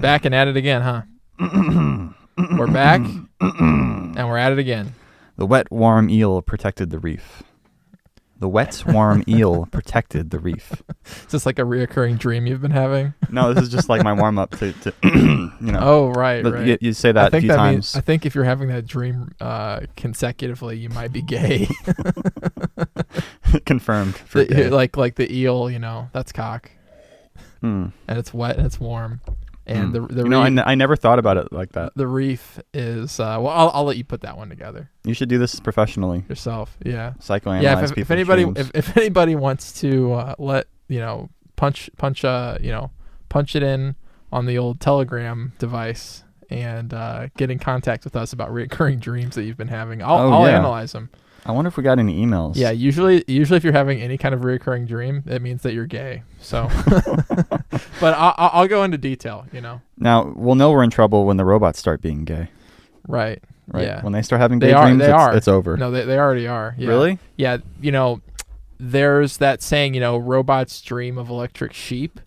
Back and at it again, huh? We're back, and we're at it again. The wet, warm eel protected the reef. The wet, warm eel protected the reef. Is this like a reoccurring dream you've been having? No, this is just like my warm-up to you know. Oh, right. You say that a few times. I think if you're having that dream consecutively, you might be gay. Confirmed. For gay. Like the eel, that's cock. And it's wet and it's warm. And the reef, I never thought about it like that. The reef is I'll let you put that one together. You should do this professionally yourself. Yeah. Psychoanalyze people. If anybody wants to punch it in on the old Telegram device and get in contact with us about recurring dreams that you've been having, I'll analyze them. I wonder if we got any emails. Yeah, usually if you're having any kind of recurring dream, it means that you're gay. So, but I'll go into detail. Now we'll know we're in trouble when the robots start being gay. Right. Yeah. When they start having gay dreams, it's over. No, they already are. Yeah. Really? Yeah. There's that saying, robots dream of electric sheep,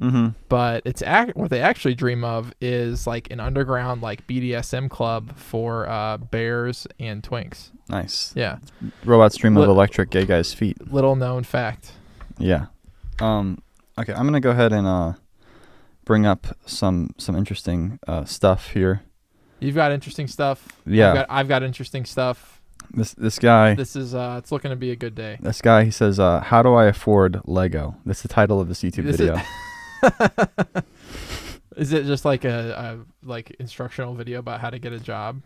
but it's what they actually dream of is like an underground like BDSM club for bears and twinks. Nice. Yeah. Robots dream of electric gay guys' feet. Little known fact. Yeah. Okay, I'm gonna go ahead and bring up some interesting stuff here. You've got interesting stuff. Yeah. I've got interesting stuff. This guy. This is it's looking to be a good day. This guy, he says, "How do I afford Lego?" That's the title of this YouTube video. Is it just like a instructional video about how to get a job?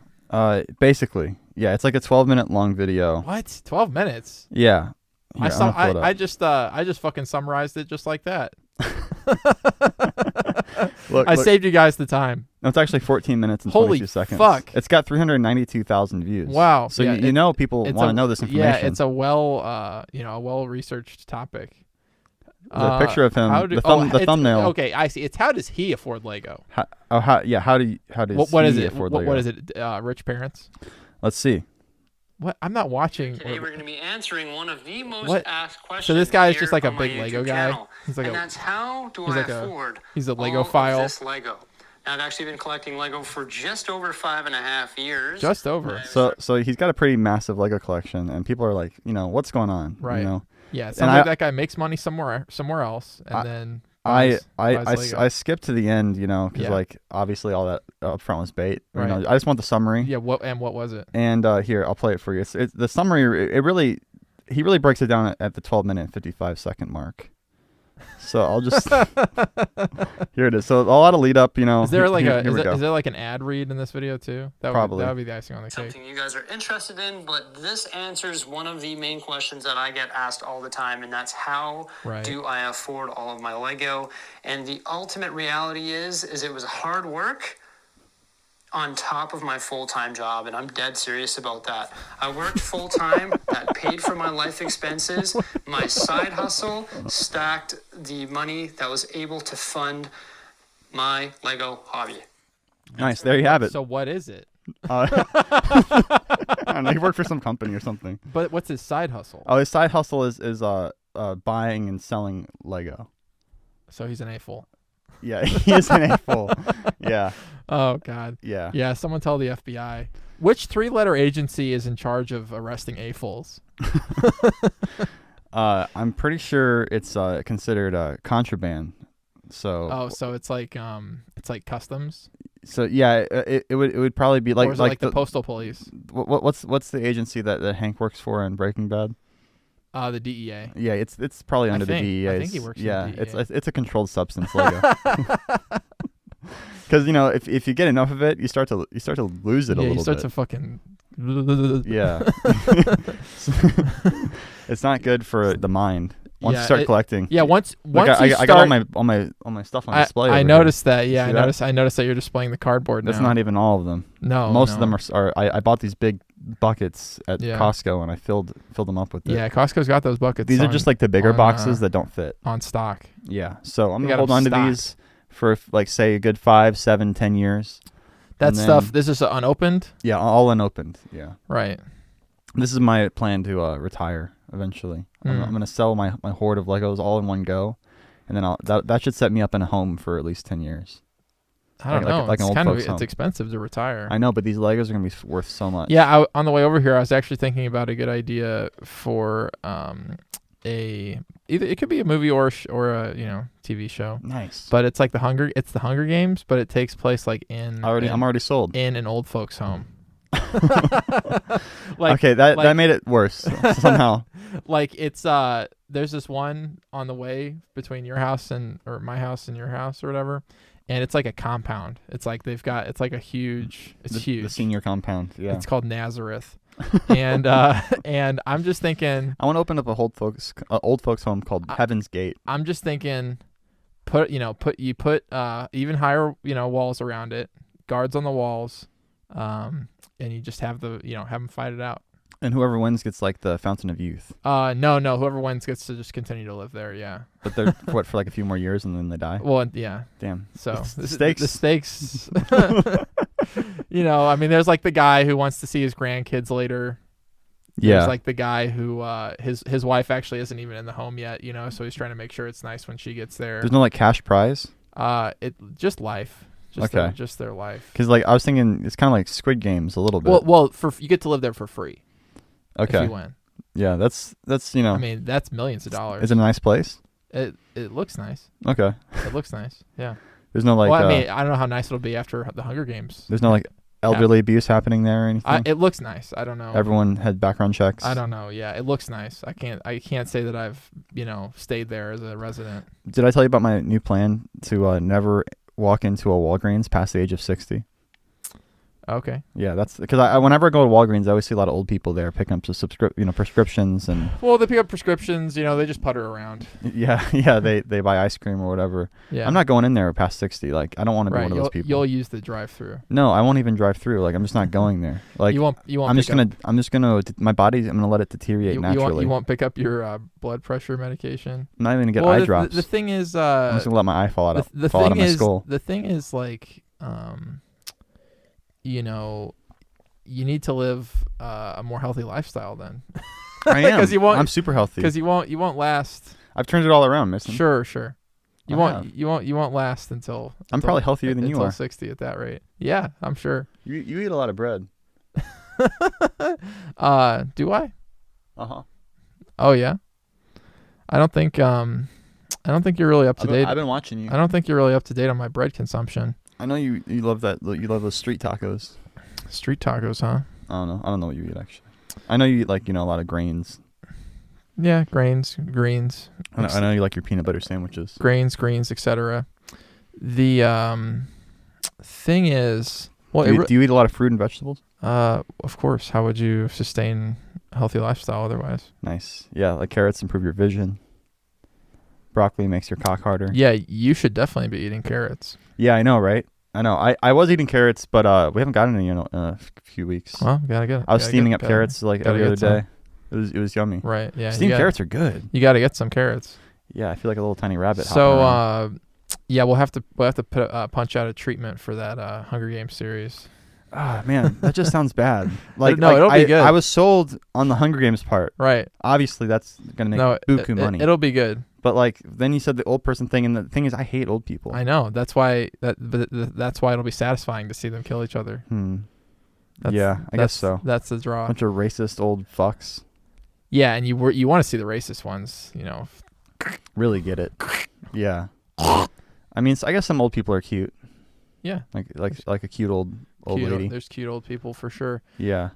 Basically, yeah. It's like a 12-minute long video. What? 12 minutes? Yeah. Here, I just fucking summarized it just like that. I saved you guys the time. No, it's actually 14 minutes and 22 seconds. Fuck. It's got 392,000 views. Wow. So people want to know this information. Yeah, it's a well-researched topic. There's a picture of him. The thumbnail. Okay, I see. It's how does he afford Lego? How does he afford Lego? What is it? Rich parents? Let's see. What? I'm not watching. Today we're going to be answering one of the most asked questions. So this guy is just like a on big my Lego YouTube guy. channel. He's like that's how do I afford he's a Lego all file. Of this Lego. Now, I've actually been collecting Lego for just over 5.5 years. Just over. So he's got a pretty massive Lego collection, and people are like, what's going on? Right. Yeah. Sounds like that guy makes money somewhere else, and then. I skipped to the end, because obviously all that up front was bait. Right. I just want the summary. Yeah. What was it? And here, I'll play it for you. It's the summary. He really breaks it down at the 12-minute and 55-second mark. So I'll just here it is. So a lot of lead up, Is there is there like an ad read in this video too? Probably. That would be the icing on the cake. Something you guys are interested in, but this answers one of the main questions that I get asked all the time, and that's how do I afford all of my Lego? And the ultimate reality is it was hard work on top of my full-time job, and I'm dead serious about that. I worked full-time, that paid for my life expenses. My side hustle stacked the money that was able to fund my Lego hobby. Nice, there you have it. So what is it? I don't know, he worked for some company or something. But what's his side hustle? Oh, his side hustle is buying and selling Lego. So he's an A-fool. Yeah, he is an A-fool. Yeah. Oh, God. Yeah. Yeah, someone tell the FBI. Which 3-letter agency is in charge of arresting A-fools? I'm pretty sure it's considered contraband. So. So it's like customs. So yeah, it would probably be like or is it like the postal police. What's the agency that Hank works for in Breaking Bad? The DEA. Yeah, it's probably under the DEA. I think he works. Yeah, in the DEA. it's a controlled substance Lego. Because if you get enough of it, you start to lose it a little bit. Yeah, you start to fucking. Yeah. It's not good for the mind. Once you start collecting. Yeah, once I got all my stuff on display. I noticed that. Yeah, I noticed that you're displaying the cardboard now. That's not even all of them. No, most of them are. I bought these big buckets at Costco and I filled them up with it. Yeah, Costco's got those buckets. These are just like the bigger boxes that don't fit on stock. Yeah, so I'm gonna hold on to these for say a good 5, 7, 10 years. That stuff. This is unopened. Yeah, all unopened. Yeah. Right. This is my plan to retire eventually. I'm gonna sell my hoard of Legos all in one go, and then that should set me up in a home for at least 10 years. I don't know. Like an It's old kind of folks home. it's expensive to retire. I know, but these Legos are gonna be worth so much. Yeah, on the way over here, I was actually thinking about a good idea for either it could be a movie or a TV show. Nice. But it's like the Hunger Games, but it takes place like I'm already sold. In an old folks home. Okay, that made it worse somehow. Like it's there's this one on the way between your house or my house and your house or whatever, and it's like a compound. It's like it's like a huge. It's huge. The senior compound. Yeah. It's called Nazareth, and I'm just thinking. I want to open up a old folks home called Heaven's Gate. I'm just thinking, put even higher walls around it, guards on the walls, and you just have have them fight it out. And whoever wins gets like the Fountain of Youth. No, whoever wins gets to just continue to live there. Yeah. But they're for like a few more years and then they die. Well, yeah. Damn. So the stakes. The stakes. I mean, there's like the guy who wants to see his grandkids later. Yeah. There's like the guy who his wife actually isn't even in the home yet. So he's trying to make sure it's nice when she gets there. There's no like cash prize. It just life. Okay. Just their life. Because like I was thinking, it's kind of like Squid Games a little bit. Well, you get to live there for free. Okay. If you win. Yeah, that's I mean, that's millions of dollars. Is it a nice place? It looks nice. Okay. It looks nice. Yeah. There's no like. Well, I mean, I don't know how nice it'll be after the Hunger Games. There's no like elderly abuse happening there or anything. It looks nice. I don't know. Everyone had background checks. I don't know. Yeah, it looks nice. I can't say that I've stayed there as a resident. Did I tell you about my new plan to never walk into a Walgreens past the age of 60? Okay. Yeah, that's because whenever I go to Walgreens, I always see a lot of old people there picking up prescriptions and. Well, they pick up prescriptions. They just putter around. Yeah. They buy ice cream or whatever. Yeah. I'm not going in there past 60. Like I don't want to be one of those people. You'll use the drive-through. No, I won't even drive through. Like I'm just not going there. Like you won't. I'm just gonna. My body's. I'm gonna let it deteriorate naturally. You won't pick up your blood pressure medication. I'm not even gonna get eye drops. The thing is, I'm just gonna let my eye fall out of my skull. The thing is, like, you need to live a more healthy lifestyle then. I am. I'm super healthy. Because you won't last. I've turned it all around, Mason. Sure. You won't last until I'm probably healthier than you are. Until 60 at that rate. Yeah, I'm sure. You eat a lot of bread. Do I? Uh-huh. Oh yeah. I don't think you're really up to date. I've been watching you. I don't think you're really up to date on my bread consumption. I know you love that. You love those street tacos. Street tacos, huh? I don't know what you eat actually. I know you eat like a lot of grains. Yeah, greens. I know you like your peanut butter sandwiches. Greens, etc. The thing is, well, do you eat a lot of fruit and vegetables? Of course. How would you sustain a healthy lifestyle otherwise? Nice. Yeah, like carrots improve your vision. Broccoli makes your cock harder. Yeah, you should definitely be eating carrots. Yeah, I know, right? I know. I was eating carrots, but we haven't gotten any in a few weeks. Well, gotta get it. I was steaming up carrots like every other day. It was yummy. Right. Yeah. Steamed carrots are good. You got to get some carrots. Yeah, I feel like a little tiny rabbit. So, yeah, we'll have to punch out a treatment for that Hunger Games series. Ah, man, that just sounds bad. Like no, it'll be good. I was sold on the Hunger Games part. Right. Obviously, that's gonna make buku money. It'll be good. But like then you said the old person thing, and the thing is, I hate old people. I know. That's why that's why it'll be satisfying to see them kill each other. I guess so. That's the draw. Bunch of racist old fucks. Yeah, and you want to see the racist ones, Really get it. Yeah. I mean, I guess some old people are cute. Yeah. Like a cute old lady. There's cute old people for sure. Yeah.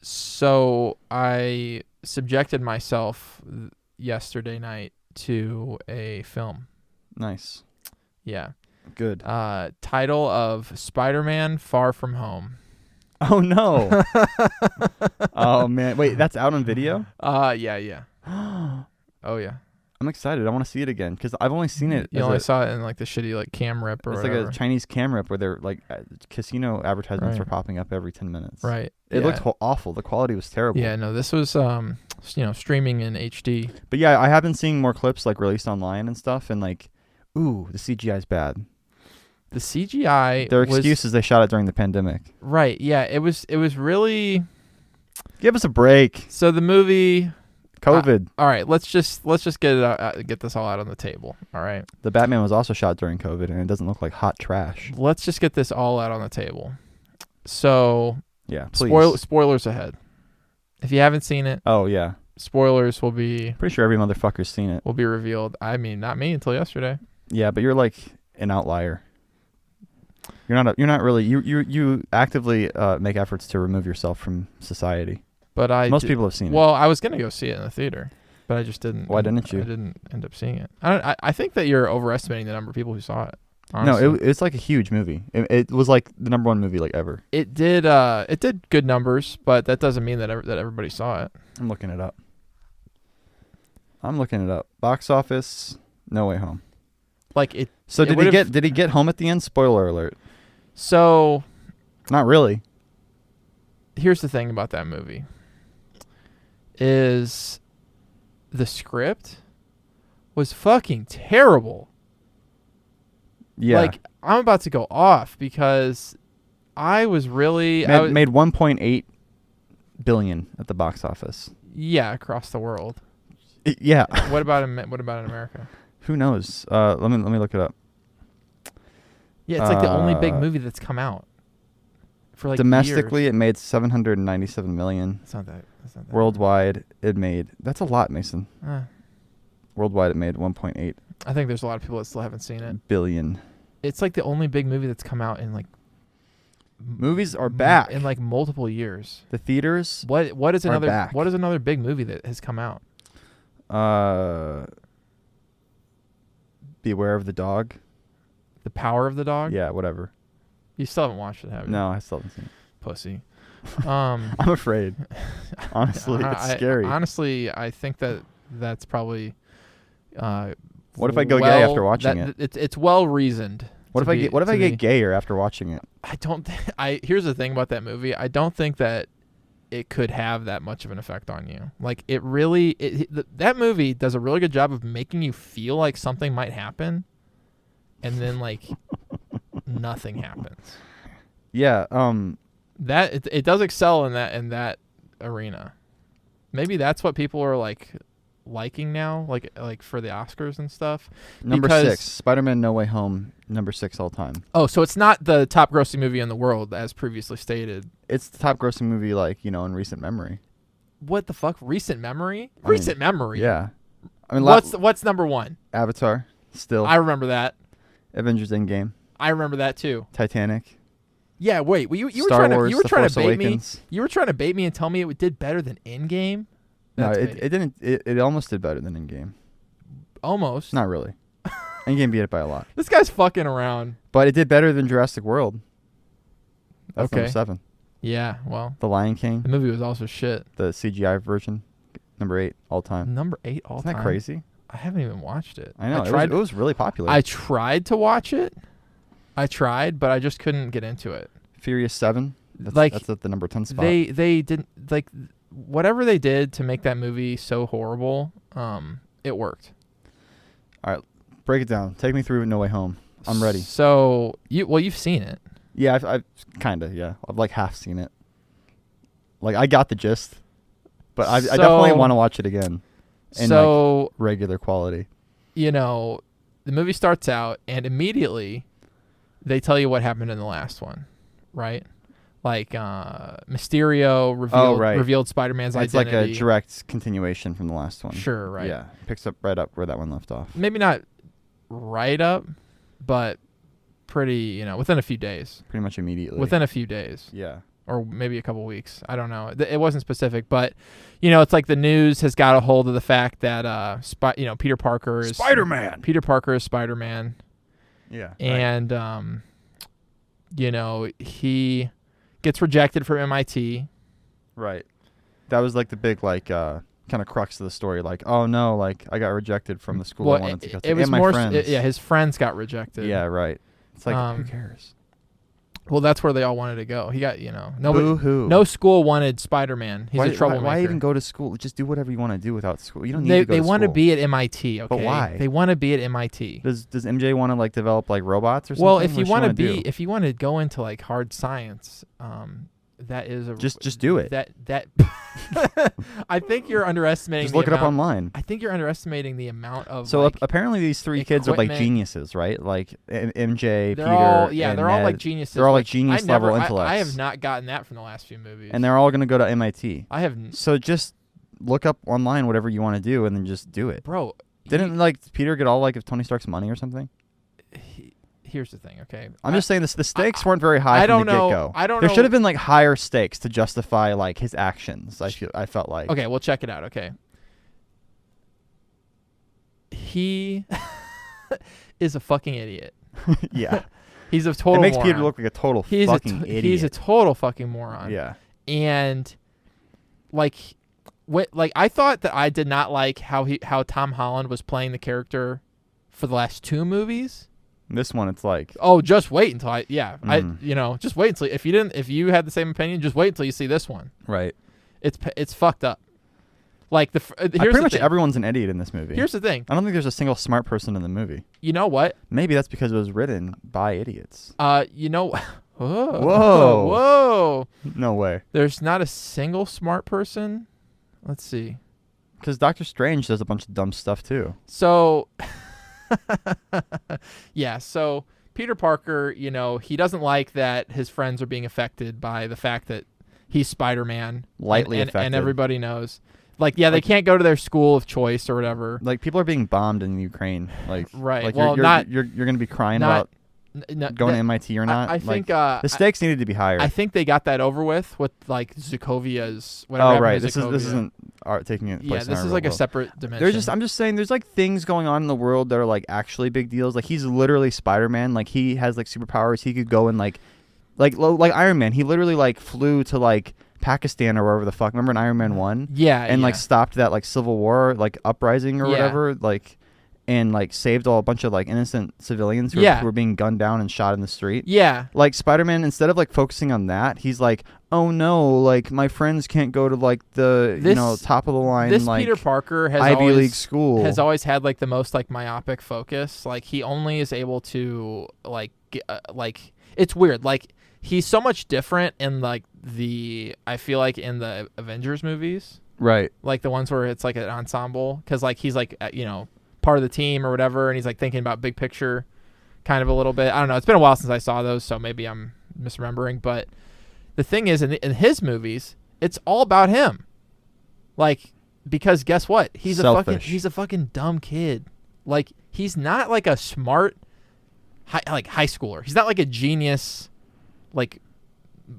So I subjected myself yesterday night to a film. Nice. Yeah. Good. Title of Spider-Man: Far From Home. Oh no. Oh man. Wait, that's out on video? Yeah. Oh yeah. I'm excited. I want to see it again because I've only seen it. You only saw it in like the shitty like cam rip or whatever. It's like a Chinese cam rip where they're like casino advertisements are popping up every 10 minutes. Right. It looked awful. The quality was terrible. Yeah. No, this was streaming in HD. But yeah, I have been seeing more clips like released online and stuff, and like, ooh, the CGI is bad. The CGI. Their excuse is they shot it during the pandemic. Right. Yeah. It was really. Give us a break. So the movie COVID. All right, let's just get it out, get this all out on the table. All right. The Batman was also shot during COVID, and it doesn't look like hot trash. Let's just get this all out on the table. So, yeah, please. Spoilers ahead. If you haven't seen it, oh yeah, spoilers will be. Pretty sure every motherfucker's seen it. Will be revealed. I mean, not me until yesterday. Yeah, but you're like an outlier. You're not really. You actively make efforts to remove yourself from society. But most people have seen it. Well, I was gonna go see it in the theater, but I just didn't. Why didn't you? I didn't end up seeing it. I think that you're overestimating the number of people who saw it. Honestly. No, it's like a huge movie. It was like the number one movie like ever. It did good numbers, but that doesn't mean that everybody saw it. I'm looking it up. Box office, No Way Home. Like it. So did he get home at the end? Spoiler alert. So. Not really. Here's the thing about that movie. Is the script was fucking terrible. Yeah. Like, I'm about to go off because I was really... Made 1.8 billion at the box office. Yeah, across the world. Yeah. What about in America? Who knows? Let me look it up. Yeah, it's like the only big movie that's come out. For like domestically, years. It made 797 million. That's not that. Worldwide, it made... That's a lot, Mason. Worldwide, it made 1.8. I think there's a lot of people that still haven't seen it. Billion. It's like the only big movie that's come out in like... Movies are back. In like multiple years. The theaters What is another back. What is another big movie that has come out? Beware of the Dog. The Power of the Dog? Yeah, whatever. You still haven't watched it, have you? No, I still haven't seen it. Pussy. I'm afraid. Honestly, it's scary. Honestly, I think that's probably... what if I go gay after watching it? It's well reasoned. What if I get gayer after watching it? I don't. Here's the thing about that movie. I don't think that it could have that much of an effect on you. Like it really. That movie does a really good job of making you feel like something might happen, and then like nothing happens. Yeah. That it does excel in that arena. Maybe that's what people are liking now, like for the Oscars and stuff. Number 6, Spider-Man No Way Home, number 6 all time. Oh, so it's not the top grossing movie in the world as previously stated. It's the top grossing movie in recent memory. What the fuck? Recent memory? Recent memory? Yeah. I mean, what's number 1? Avatar, still. I remember that. Avengers Endgame. I remember that too. Titanic. Yeah, wait. You were Star trying to Wars, you were The trying Force to bait Awakens. me. You were trying to bait me and tell me it did better than Endgame. No, it didn't. It almost did better than Endgame. Almost. Not really. Endgame beat it by a lot. This guy's fucking around. But it did better than Jurassic World. That's okay. number 7. Yeah, well. The Lion King. The movie was also shit. The CGI version. Number 8 all time. Number 8 all time. Isn't that crazy? I haven't even watched it. I know. It was really popular. I tried to watch it. But I just couldn't get into it. Furious 7. That's at the number 10 spot. They didn't like whatever they did to make that movie so horrible. It worked. All right, break it down. Take me through No Way Home. I'm ready. So you've seen it. Yeah, I've kind of, yeah. I've like half seen it. Like I got the gist, but I definitely want to watch it again. In like regular quality. The movie starts out and immediately they tell you what happened in the last one, right? Like Mysterio revealed Spider-Man's identity. It's like a direct continuation from the last one. Sure, right. Yeah, picks up right up where that one left off. Maybe not right up, but pretty, within a few days. Pretty much immediately. Within a few days. Yeah. Or maybe a couple weeks. I don't know. It wasn't specific, but it's like the news has got a hold of the fact that Peter Parker is Spider-Man. Peter Parker is Spider-Man. Yeah. And he gets rejected from MIT. Right. That was like the big kind of crux of the story. Like, oh no, like I got rejected from the school I wanted to go to. It was my more. friends. His friends got rejected. Yeah, right. It's like who cares? Well, that's where they all wanted to go. He got nobody. Boo-hoo. No school wanted Spider-Man. He's a troublemaker. Why even go to school? Just do whatever you want to do without school. You don't need to go to school. They want to be at MIT. Okay. But why? They want to be at MIT. Does MJ want to develop robots or something? Well, if you want to go into hard science, That is a just do it. That I think you're underestimating. Just look it up online. I think you're underestimating the amount of. So apparently these three kids are like geniuses, right? Like MJ, Peter, they're and all Ned. like geniuses. They're all like genius level intellects. I have not gotten that from the last few movies. And they're all going to go to MIT. I have. So just look up online whatever you want to do, and then just do it, bro. Didn't like Peter get all like of Tony Stark's money or something? Here's the thing, okay? I'm just saying the stakes weren't very high from the get-go. I don't know. There should have been like higher stakes to justify like his actions. I felt like. Okay, well check it out. Okay, he is a fucking idiot. Yeah, he's a total. It makes moron. Peter look like a total fucking idiot. He's a total fucking moron. Yeah, and like, I thought that I did not like how Tom Holland was playing the character for the last two movies. This one, it's like, oh, just wait until just wait until if you had the same opinion, just wait until you see this one. Right. It's fucked up. Like pretty much everyone's an idiot in this movie. Here's the thing. I don't think there's a single smart person in the movie. You know what? Maybe that's because it was written by idiots. Whoa. Whoa. No way. There's not a single smart person. Let's see. Because Doctor Strange does a bunch of dumb stuff too. So. Yeah, so Peter Parker, he doesn't like that his friends are being affected by the fact that he's Spider-Man. Lightly affected. And everybody knows. Like, yeah, they can't go to their school of choice or whatever. Like, people are being bombed in Ukraine. Like, right. Like well, you're going to be crying about going to MIT or not. I think the stakes needed to be higher. I think they got that over with like Sokovia's whatever. Oh right, this isn't taking it. Yeah, this is like a separate dimension. I'm just saying, there's like things going on in the world that are like actually big deals. Like he's literally Spider-Man. Like he has like superpowers. He could go and like Iron Man. He literally like flew to like Pakistan or wherever the fuck. Remember in Iron Man 1? Yeah, and like stopped that like civil war like uprising or whatever. Like. And like saved a bunch of like innocent civilians who were being gunned down and shot in the street. Yeah. Like Spider-Man, instead of like focusing on that, he's like, oh no, like my friends can't go to like the top of the line. This like Peter Parker has Ivy League school has always had like the most like myopic focus. Like he only is able to like it's weird. Like he's so much different in like I feel like in the Avengers movies, right? Like the ones where it's like an ensemble, because like he's like part of the team or whatever, and he's like thinking about big picture kind of a little bit. I don't know, it's been a while since I saw those, so maybe I'm misremembering, but the thing is in his movies it's all about him, like, because guess what, he's a fucking dumb kid. Like he's not like a smart high schooler. He's not like a genius like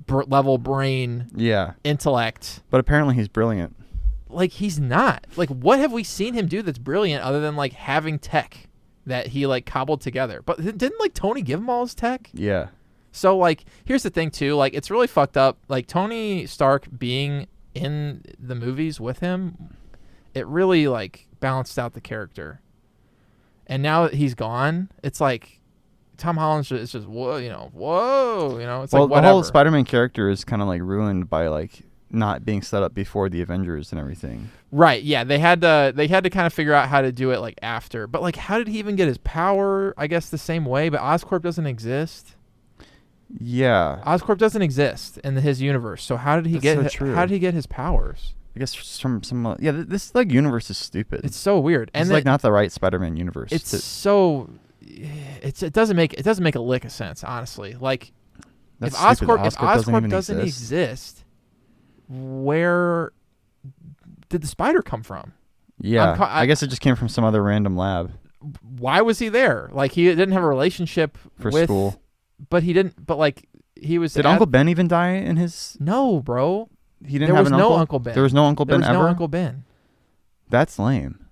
level brain intellect, but apparently he's brilliant. Like he's not. Like what have we seen him do that's brilliant other than like having tech that he like cobbled together? But didn't like Tony give him all his tech? Yeah. So like here's the thing too, like it's really fucked up. Like Tony Stark being in the movies with him, it really like balanced out the character. And now that he's gone, it's like Tom Holland's it's just whoa. It's like whatever. The whole Spider-Man character is kind of like ruined by like not being set up before the Avengers and everything. Right, yeah. They had to kind of figure out how to do it like after. But like how did he even get his power? I guess the same way, but Oscorp doesn't exist. Yeah. Oscorp doesn't exist in his universe. So how did he get his powers? I guess from some this like universe is stupid. It's so weird. And it's like not the right Spider-Man universe. It doesn't make a lick of sense, honestly. Like if Oscorp doesn't exist, where did the spider come from? Yeah, I guess it just came from some other random lab. Why was he there? Like he didn't have a relationship with school, but he didn't. But like he was. Did Uncle Ben even die in his? No, bro. He didn't have an uncle. No Uncle Ben. There was no Uncle Ben ever. No Uncle Ben. That's lame.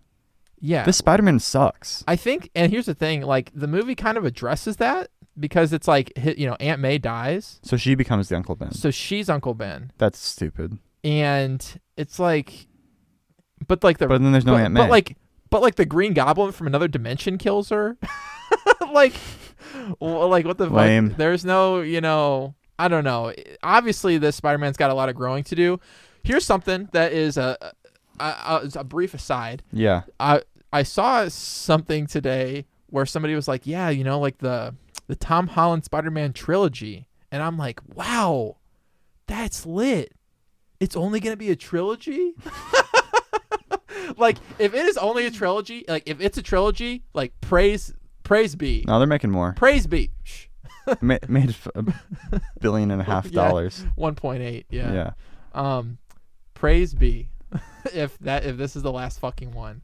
Yeah, this Spider-Man sucks. I think, and here's the thing: like the movie kind of addresses that. Because it's like, Aunt May dies. So she becomes the Uncle Ben. So she's Uncle Ben. That's stupid. And it's like, but then there's no Aunt May. But like the Green Goblin from another dimension kills her. like what the Lame. fuck? There's no, I don't know. Obviously this Spider-Man's got a lot of growing to do. Here's something that is a brief aside. Yeah. I saw something today where somebody was like, yeah, like the Tom Holland Spider-Man trilogy. And I'm like, wow, that's lit. It's only gonna be a trilogy. Like, if it is only a trilogy, like if it's a trilogy, like praise be. No, they're making more. Praise be. Shh. Made $1.5 billion. 1.8. Yeah. Praise be. if this is the last fucking one.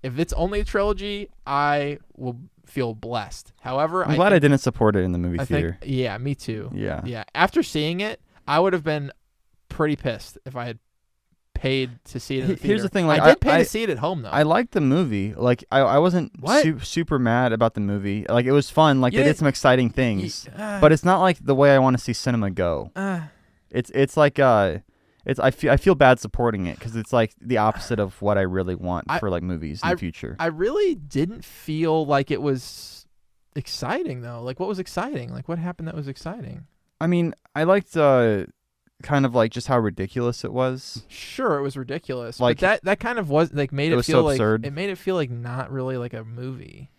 If it's only a trilogy, I will feel blessed. However, I'm glad I didn't support it in the movie theater. Yeah, me too. Yeah. After seeing it, I would have been pretty pissed if I had paid to see it in the theater. Here's the thing, like I did pay to see it at home though. I liked the movie. Like I wasn't super mad about the movie. Like it was fun. Like they did some exciting things, but it's not like the way I want to see cinema go. It's like I feel bad supporting it because it's like the opposite of what I really want for like movies in the future. I really didn't feel like it was exciting though. Like what was exciting? Like what happened that was exciting? I mean, I liked kind of like just how ridiculous it was. Sure, it was ridiculous. Like, but that kind of was like made it it feel so like absurd. It made it feel like not really like a movie.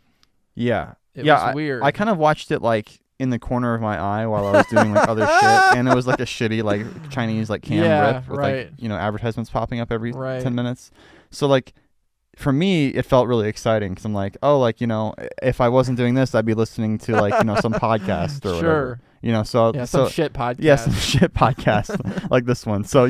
Yeah. It was weird. I kind of watched it like in the corner of my eye while I was doing like other shit, and it was like a shitty like Chinese like cam rip with like advertisements popping up every 10 minutes. So like for me it felt really exciting because I'm like, oh, like if I wasn't doing this I'd be listening to like some podcast or whatever. Some shit podcast. Yeah, some shit podcast like this one. So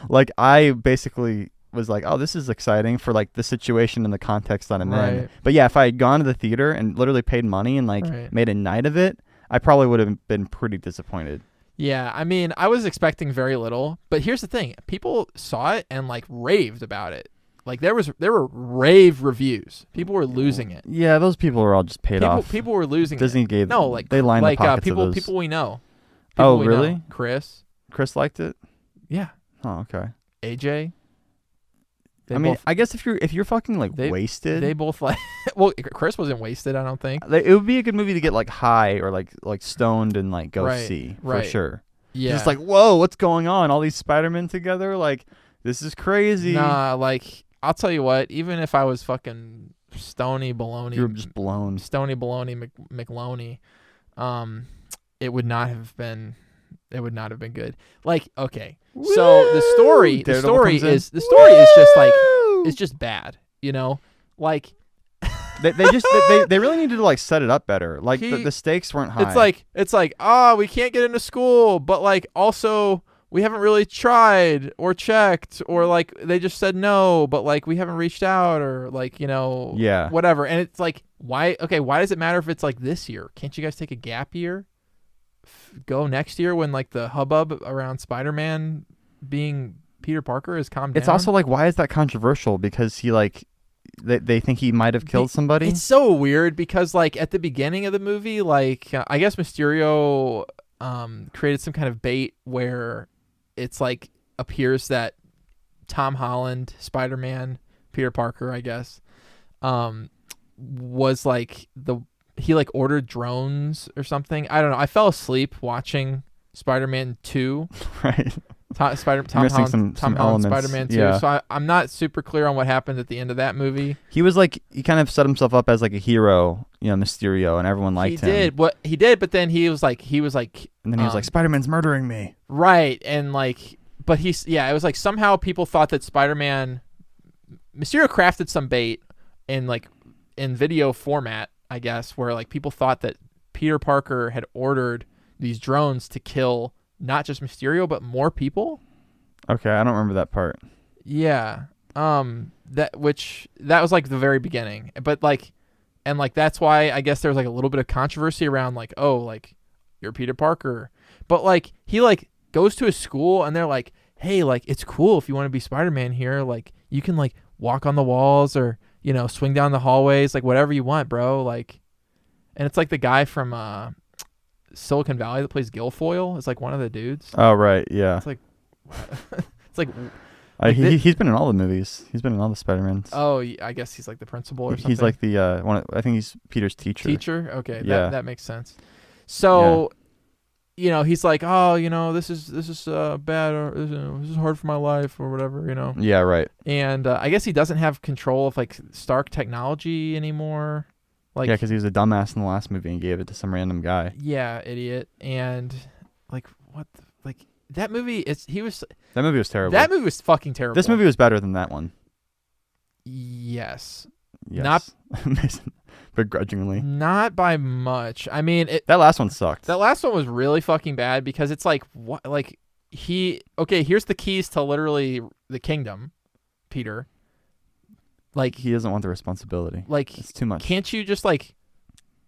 like I basically was like, oh, this is exciting for like the situation and the context that I'm in. But yeah, if I had gone to the theater and literally paid money and like made a night of it, I probably would have been pretty disappointed. Yeah, I mean, I was expecting very little, but here's the thing: people saw it and like raved about it. Like there were rave reviews. People were losing it. Yeah, those people were all just paid off. People were losing Disney it. gave they lined the pockets people of those. people we know. Really? Chris liked it? Yeah. Oh, okay. AJ. I guess if you're fucking like wasted, they both like. Well, Chris wasn't wasted, I don't think. It would be a good movie to get like high or like stoned and like go see for sure. Yeah. Just like, whoa, what's going on? All these Spider-Men together, like this is crazy. Nah, like I'll tell you what. Even if I was fucking stony baloney, you were just blown. Stony baloney McLoney, it would not have been. It would not have been good. Like, okay, so the story is just like it's just bad. Like they really needed to like set it up better. Like the stakes weren't high. It's like we can't get into school, but like also we haven't really tried or checked, or like they just said no, but like we haven't reached out, or like whatever. And it's like why does it matter if it's like this year? Can't you guys take a gap year? Go next year when like the hubbub around Spider-Man being Peter Parker is calmed down. It's also like, why is that controversial? Because he like they think he might have killed somebody. It's so weird because like at the beginning of the movie, like I guess Mysterio created some kind of bait where it's like appears that Tom Holland, Spider-Man, Peter Parker, I guess, was like he like ordered drones or something. I don't know. I fell asleep watching Spider-Man 2. Right. Tom Holland Spider-Man 2. Yeah. So I'm not super clear on what happened at the end of that movie. He was like, he kind of set himself up as like a hero, Mysterio, and everyone liked him. He did, but then he was like, and then he was like, Spider-Man's murdering me. Right. And like, but it was like somehow people thought that Mysterio crafted some bait in video format, I guess, where like people thought that Peter Parker had ordered these drones to kill not just Mysterio but more people. Okay, I don't remember that part. Yeah. That was like the very beginning. But like and like that's why I guess there's like a little bit of controversy around like, oh, like you're Peter Parker. But like he like goes to a school and they're like, "Hey, like it's cool if you want to be Spider-Man here, like you can like walk on the walls or swing down the hallways, like whatever you want, bro." Like, and it's like the guy from Silicon Valley that plays Guilfoyle is like one of the dudes. Oh right, yeah. It's like, it's like he's been in all the movies. He's been in all the Spider-Mans. Oh, I guess he's like the principal or something. He's like the one. I think he's Peter's teacher. Teacher, okay, yeah, that makes sense. So, he's like, oh, this is bad, or this is hard for my life, or whatever, Yeah, right. And I guess he doesn't have control of like Stark technology anymore. Like, yeah, because he was a dumbass in the last movie and gave it to some random guy. Yeah, idiot. And like, what? that movie That movie was terrible. That movie was fucking terrible. This movie was better than that one. Yes. Yes. Begrudgingly. Not by much. I mean, that last one sucked. That last one was really fucking bad because it's like, what? Like, here's the keys to literally the kingdom, Peter. Like, he doesn't want the responsibility. Like, it's too much. Can't you just like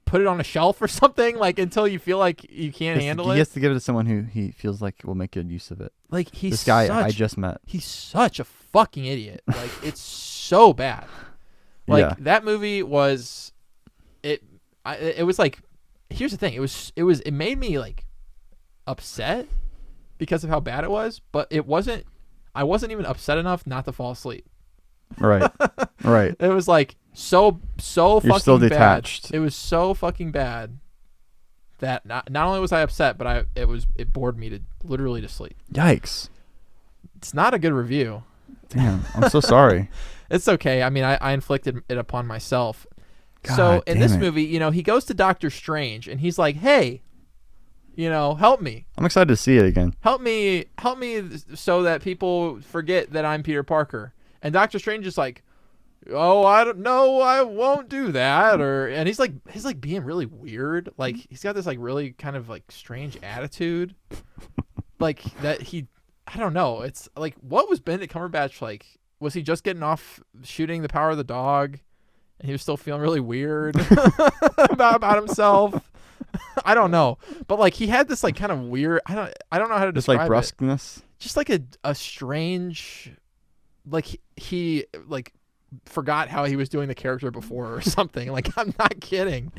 put it on a shelf or something? Like, until you feel like you can't handle it. He has to give it to someone who he feels like will make good use of it. Like, this guy I just met. He's such a fucking idiot. Like, it's so bad. Like, that movie was. It was like, here's the thing. It made me like upset because of how bad it was, but I wasn't even upset enough not to fall asleep. Right. Right. It was like so You're fucking still detached. bad. It was so fucking bad that not only was I upset, but it bored me literally to sleep. Yikes. It's not a good review. Damn. I'm so sorry. It's okay. I mean, I inflicted it upon myself. God, so in this movie, he goes to Doctor Strange and he's like, "Hey, help me. I'm excited to see it again. Help me so that people forget that I'm Peter Parker." And Doctor Strange is like, "Oh, I don't know, I won't do that." And he's like being really weird. Like, he's got this like really kind of like strange attitude. Like that I don't know. It's like, what was Benedict Cumberbatch like? Was he just getting off shooting The Power of the Dog? And he was still feeling really weird about himself. I don't know, but like he had this like kind of weird. I don't know how to describe like brusqueness. Just like a strange, like he like forgot how he was doing the character before or something. Like, I'm not kidding.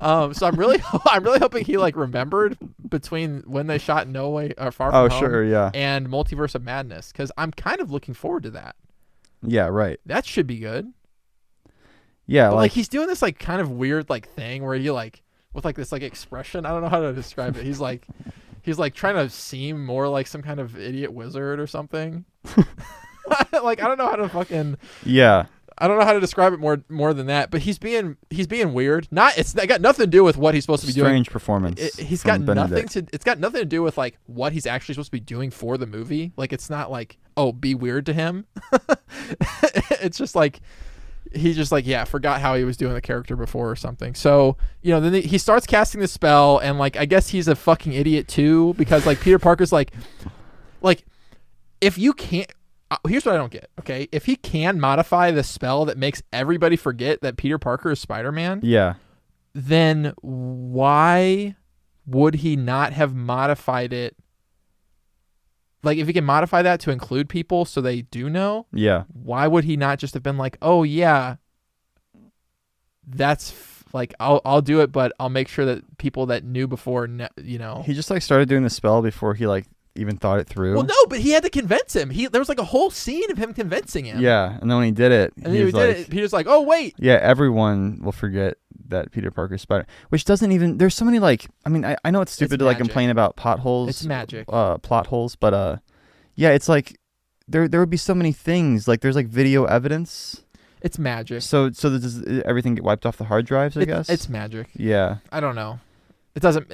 So I'm really hoping he like remembered between when they shot No Way or Far From Home. Sure, yeah. And Multiverse of Madness, because I'm kind of looking forward to that. Yeah, right. That should be good. Yeah, but like he's doing this like kind of weird like thing where you like with like this like expression. I don't know how to describe it. He's like trying to seem more like some kind of idiot wizard or something. Like, I don't know how to fucking I don't know how to describe it more than that. But he's being weird. It's got nothing to do with what he's supposed to be doing. Strange performance. It's got nothing to do with like what he's actually supposed to be doing for the movie. Like, it's not like, oh, be weird to him. It's just like. He just like, forgot how he was doing the character before or something. So, then he starts casting the spell, and like, I guess he's a fucking idiot too, because like Peter Parker's like if you can't, here's what I don't get. Okay. If he can modify the spell that makes everybody forget that Peter Parker is Spider-Man. Yeah. Then why would he not have modified it? Like, if he can modify that to include people so they do know, why would he not just have been like, "Oh yeah, that's like I'll do it, but I'll make sure that people that knew before, He just like started doing the spell before he like even thought it through. Well, no, but he had to convince him. There was like a whole scene of him convincing him. Yeah, and then when he did it, Peter's like, "Oh wait." Yeah, everyone will forget that Peter Parker's Spider, which doesn't even. There's so many like. I mean, I know it's stupid to like complain about potholes. It's magic. Plot holes, but yeah, it's like there would be so many things. Like there's like video evidence. It's magic. So does everything get wiped off the hard drives? I guess it's magic. Yeah. I don't know. It doesn't.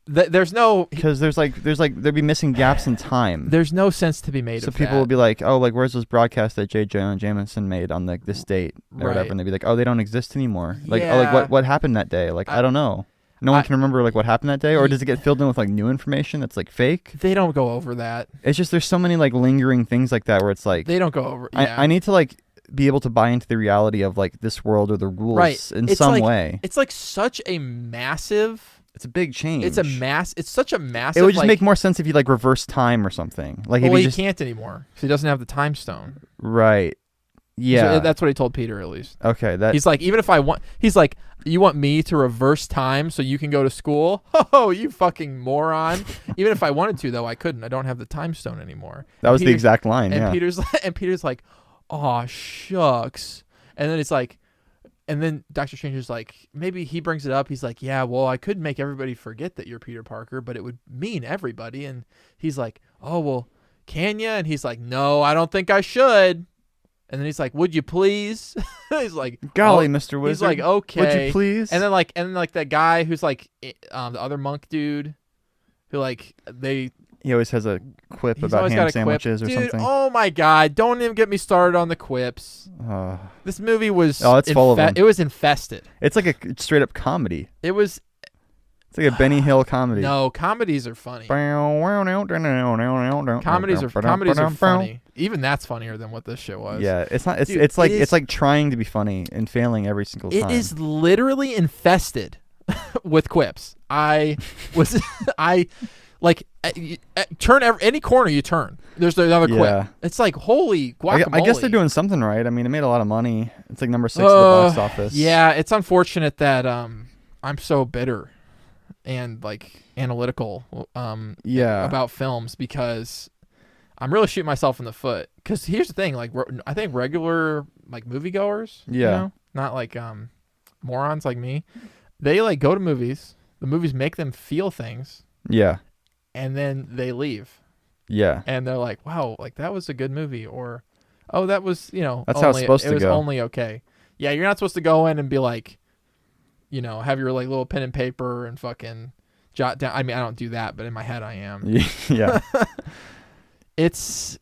There's no, because there'd be missing gaps in time. There's no sense to be made. So of people that. will be like, oh, like where's those broadcasts that J. Jonah Jameson made on like this date or whatever, and they'd be like, oh, they don't exist anymore. Like, oh, like what happened that day? Like I don't know. No one can remember like what happened that day, or does it get filled in with like new information that's like fake? They don't go over that. It's just there's so many like lingering things like that where it's like they don't go over. Yeah. I need to like be able to buy into the reality of like this world or the rules in some way. It's like such a massive. It's a big change. It's such a massive. It would just make more sense if you like reverse time or something. Like, well, he can't anymore because he doesn't have the time stone. Right. Yeah. So that's what he told Peter at least. Okay. He's like, even if I want, he's like, you want me to reverse time so you can go to school? Oh, you fucking moron! Even if I wanted to, though, I couldn't. I don't have the time stone anymore. That was the exact line. And yeah. Peter's like, oh shucks. And then it's like. And then Doctor Strange is like, maybe he brings it up. He's like, yeah, well, I could make everybody forget that you're Peter Parker, but it would mean everybody. And he's like, oh, well, can you? And he's like, no, I don't think I should. And then he's like, would you please? He's like, golly, Mr. Wizard. He's like, okay. Would you please? And then like that guy who's like the other monk dude who like they. He always has a quip He's about always ham got a sandwiches quip. or Dude, something. oh my God. Don't even get me started on the quips. This movie was it's full of them. It was infested. It's like a straight up comedy. It was. It's like a Benny Hill comedy. No, comedies are funny. Comedies are funny. Even that's funnier than what this shit was. Yeah, it's not. Dude, it's like trying to be funny and failing every single time. It is literally infested with quips. Turn any corner you turn, there's another quip. It's like, holy guacamole. I guess they're doing something right. I mean, it made a lot of money. It's like number 6 at the box office. Yeah, it's unfortunate that I'm so bitter and like analytical about films, because I'm really shooting myself in the foot. Because here's the thing, like I think regular like moviegoers, not like morons like me, they like go to movies. The movies make them feel things. Yeah. And then they leave. Yeah. And they're like, wow, like that was a good movie, or oh, that was, that's how it's supposed to go. It was only okay. Yeah, you're not supposed to go in and be like, have your like little pen and paper and fucking jot down. I mean, I don't do that, but in my head I am. Yeah. It's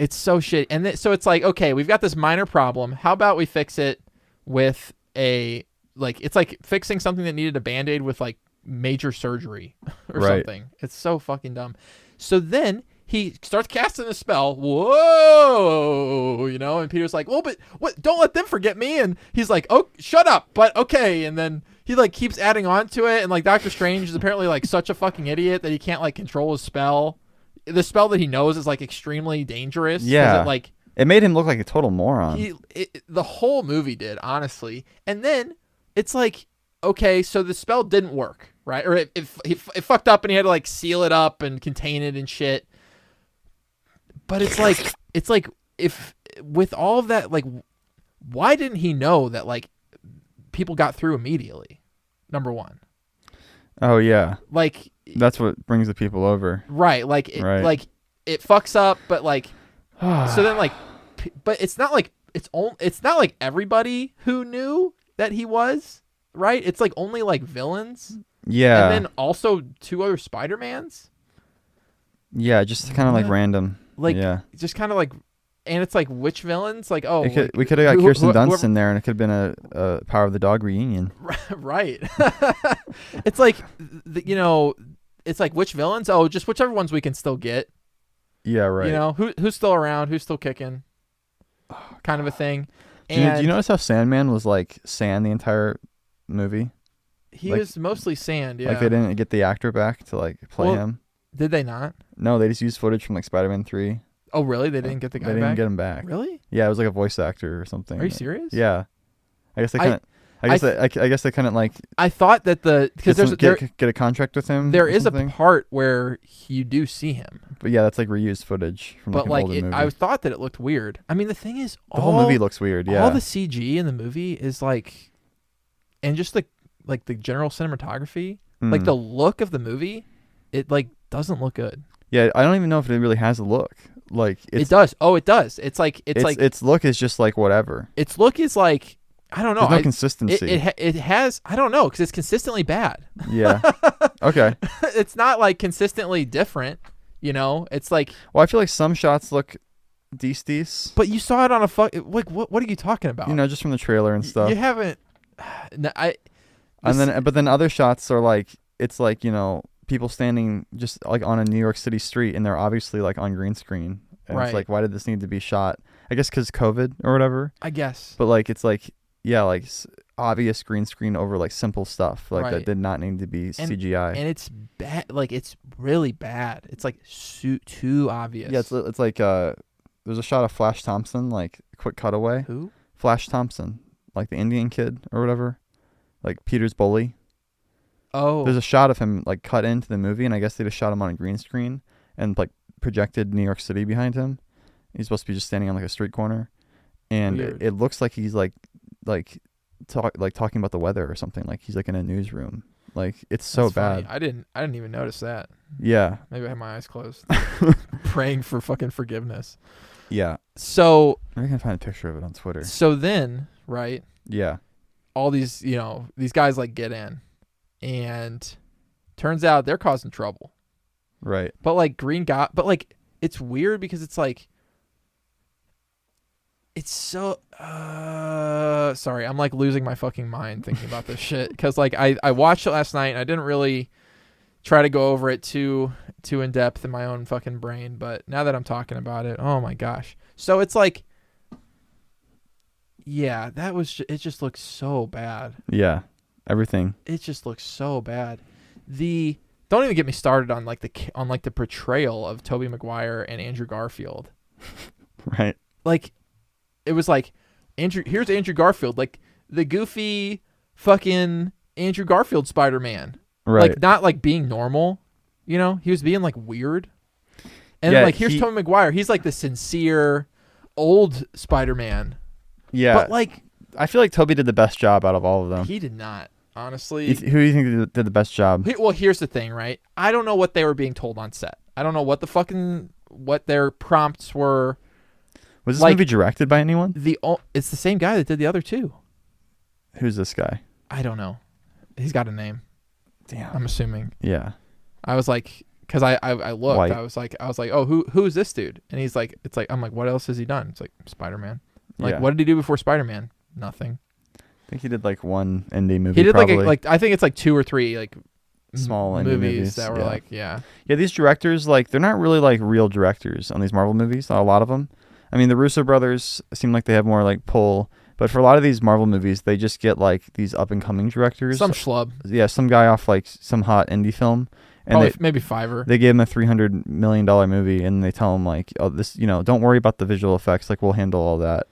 so shit. And so it's like, okay, we've got this minor problem. How about we fix it with it's like fixing something that needed a Band-Aid with like major surgery or something. It's so fucking dumb. So then he starts casting a spell. Whoa, and Peter's like, well, but what? Don't let them forget me. And he's like, oh, shut up. But okay. And then he like keeps adding on to it. And like Doctor Strange is apparently like such a fucking idiot that he can't like control his spell. The spell that he knows is like extremely dangerous. Yeah. It made him look like a total moron. The whole movie did, honestly. And then it's like, okay, so the spell didn't work, right? Or it fucked up and he had to like seal it up and contain it and shit. But it's like if with all of that, like, why didn't he know that like people got through immediately? Number one. Oh yeah. Like that's what brings the people over. Right. Like it fucks up, but like so then like, but it's not like it's not like everybody who knew that he was. Right? It's like only like villains. Yeah. And then also 2 other Spider-Mans. Yeah, just kind of like random. Like, yeah. Just kind of like, and it's like, which villains? Like, oh. We could have got Kirsten Dunst in there and it could have been a Power of the Dog reunion. Right. It's like, it's like which villains? Oh, just whichever ones we can still get. Yeah, right. Who's still around? Who's still kicking? Kind of a thing. Do you notice how Sandman was like sand the entire movie? He was mostly sand, yeah. Like they didn't get the actor back to like play him. Did they not? No, they just used footage from like Spider-Man 3. Oh, really? They didn't get the guy back? They didn't get him back. Really? Yeah, it was like a voice actor or something. Are you serious? Yeah. I guess they couldn't. I guess they couldn't like. I thought that because get a contract with him. There is a part where you do see him. But yeah, that's like reused footage from like an older movie. I thought that it looked weird. I mean, the thing is, the whole movie looks weird. Yeah. All the CG in the movie is like, and just the general cinematography, like the look of the movie, it like doesn't look good. Yeah, I don't even know if it really has a look. Like it does. Oh, it does. It's like its look is just like whatever. Its look is like. I don't know. There's no consistency. It has. I don't know because it's consistently bad. Yeah. Okay. It's not like consistently different. It's like. Well, I feel like some shots look decent. But you saw it on a like what? What are you talking about? Just from the trailer and stuff. You haven't. But then other shots are like it's like people standing just like on a New York City street and they're obviously like on green screen. And it's like, why did this need to be shot? I guess because COVID or whatever. I guess. But like it's like. Yeah, like obvious green screen over like simple stuff like that did not need to be CGI. And it's bad, like it's really bad. It's like too obvious. Yeah, it's like there's a shot of Flash Thompson, like a quick cutaway. Who? Flash Thompson, like the Indian kid or whatever, like Peter's bully. Oh. There's a shot of him like cut into the movie, and I guess they just shot him on a green screen and like projected New York City behind him. He's supposed to be just standing on like a street corner, and it looks like he's like talking about the weather or something. Like he's like in a newsroom. Like it's so bad. I didn't even notice that. Yeah. Maybe I had my eyes closed, praying for fucking forgiveness. Yeah. So I can find a picture of it on Twitter. So then, right? Yeah. All these, these guys like get in, and turns out they're causing trouble. Right. But like but like it's weird because it's like it's so sorry, I'm like losing my fucking mind thinking about this shit because like I watched it last night and I didn't really try to go over it too in depth in my own fucking brain, but now that I'm talking about it, oh my gosh. So it's like, yeah, it just looks so bad. Yeah, everything. It just looks so bad. Don't even get me started on like the portrayal of Tobey Maguire and Andrew Garfield. Right. Like, it was like here's Andrew Garfield, like the goofy fucking Andrew Garfield Spider-Man. Right. Like not like being normal, you know? He was being like weird. And yeah, then, like here's Tobey Maguire. He's like the sincere old Spider-Man. Yeah. But like I feel like Toby did the best job out of all of them. he did not, honestly. Who do you think did the best job? Well, here's the thing, right? I don't know what they were being told on set. I don't know what their prompts were. Was this like, movie directed by anyone? It's the same guy that did the other two. Who's this guy? I don't know. He's got a name. Damn. I'm assuming. Yeah. I was like, because I looked. White. I was like, oh, who's this dude? And he's like, I'm like, what else has he done? It's like Spider-Man. Like, Yeah. what did he do before Spider-Man? Nothing. I think he did like one indie movie. He did probably. like I think it's like 2 or 3 like small indie movies that were like Yeah, these directors, like, they're not really like real directors on these Marvel movies. Not a lot of them. I mean, the Russo brothers seem like they have more like pull, but for a lot of these Marvel movies, they just get like these up and coming directors. Some schlub. Yeah, some guy off like some hot indie film, and Probably maybe Fiverr. they give him a $300 million movie, and they tell him like, oh, this, don't worry about the visual effects, like we'll handle all that.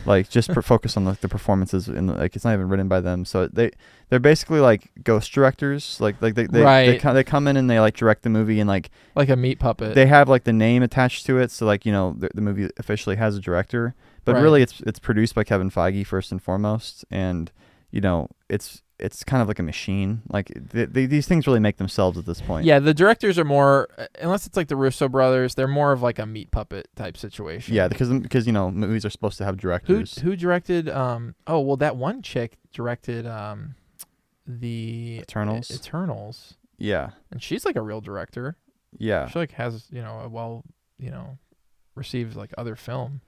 Like, just focus on the performances, and like it's not even written by them. So they're basically like ghost directors. Like they come in and they like direct the movie, and like a meat puppet. they have like the name attached to it. So like the movie officially has a director, but Right. really it's produced by Kevin Feige first and foremost, and it's kind of like a machine. Like these things really make themselves at this point. Yeah, the directors are more, unless it's like the Russo brothers, they're more of like a meat puppet type situation. Yeah, because movies are supposed to have directors. Who directed? That one chick directed the Eternals. Yeah. And she's like a real director. Yeah. She like has a well received like other film.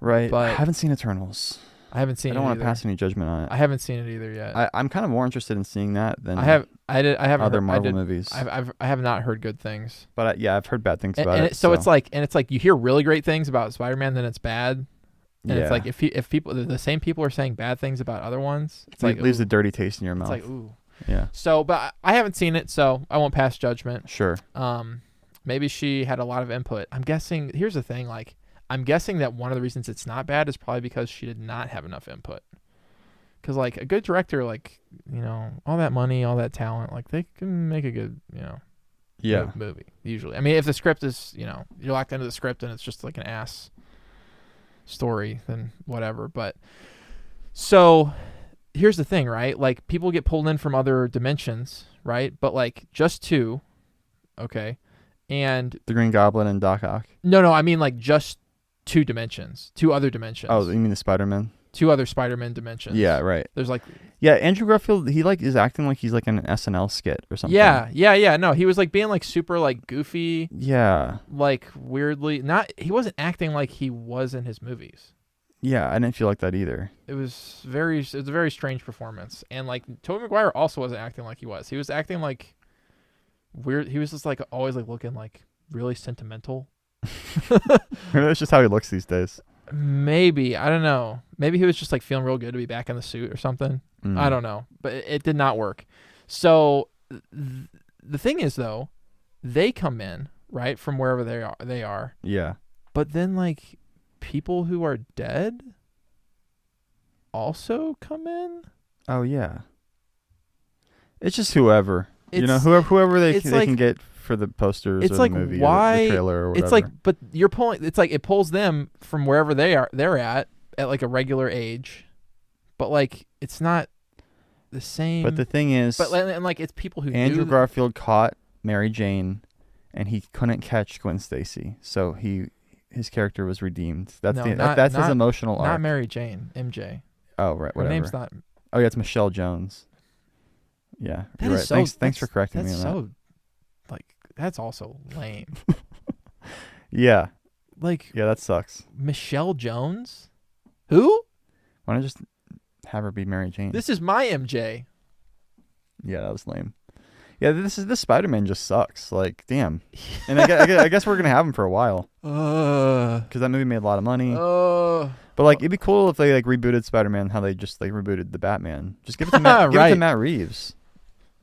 Right. But I haven't seen Eternals. I haven't seen. I don't want to pass any judgment on it. I haven't seen it either yet. I'm kind of more interested in seeing that than I haven't other heard, Marvel movies. I have not heard good things. But I've heard bad things about it. So it's like you hear really great things about Spider-Man, then it's bad. And it's like if people, the same people are saying bad things about other ones, it's like leaves a dirty taste in your mouth. It's like, ooh. Yeah. So, but I haven't seen it, so I won't pass judgment. Sure. Maybe she had a lot of input. I'm guessing. Here's the thing, like I'm guessing that one of the reasons it's not bad is probably because she did not have enough input. Because like a good director, like all that money, all that talent, like they can make a good good movie usually. I mean, if the script is you're locked into the script and it's just like an ass story, then whatever. But so here's the thing, right? Like people get pulled in from other dimensions, right? But like just 2, okay, and the Green Goblin and Doc Ock. No, I mean like just 2 dimensions, 2 other dimensions. Oh, you mean the Spider-Man? 2 other Spider-Man dimensions. Yeah, right. There's like Andrew Garfield, he like is acting like he's like in an SNL skit or something. Yeah. No, he was like being like super like goofy. Yeah. Like weirdly, he wasn't acting like he was in his movies. Yeah, I didn't feel like that either. It was a very strange performance, and like Tobey Maguire also wasn't acting like he was. He was acting like weird. He was just like always like looking like really sentimental. Maybe that's just how he looks these days. Maybe, I don't know. Maybe he was just like feeling real good to be back in the suit or something. I don't know, but it did not work. So the thing is though, they come in right from wherever they are. Yeah. But then like people who are dead also come in. Oh yeah. It's just whoever whoever they can get for the posters or the movie or the trailer or whatever. It's like, but you're pulling. It's like it pulls them from wherever they're at like a regular age, but like it's not the same. But the thing is, and like it's people who Andrew Garfield caught Mary Jane, and he couldn't catch Gwen Stacy, so his character was redeemed. That's his emotional arc. Not Mary Jane, MJ. Oh right, whatever. Her name's not. Oh yeah, it's Michelle Jones. Yeah, you're right. Thanks for correcting me on that. that's also lame. Yeah. Like, Yeah, that sucks. Michelle Jones? Who? Why don't I just have her be Mary Jane? This is my MJ. Yeah, that was lame. Yeah, this Spider-Man just sucks. Like, damn. And I guess we're gonna have him for a while. Because that movie made a lot of money. But like, it'd be cool if they like rebooted Spider-Man how they just like rebooted the Batman. Just give it to Matt, give it to Matt Reeves.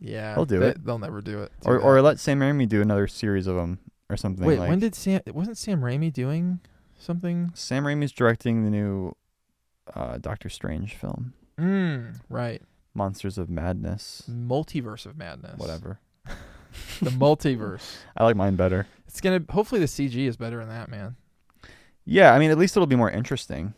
Yeah, he'll do it. They'll never do it. Or let Sam Raimi do another series of them or something. Wait, like, when did wasn't Sam Raimi doing something? Sam Raimi's directing the new Doctor Strange film. Right. Monsters of Madness. Multiverse of Madness. Whatever. The multiverse. I like mine better. It's gonna. Hopefully, the CG is better than that, man. Yeah, I mean, at least it'll be more interesting.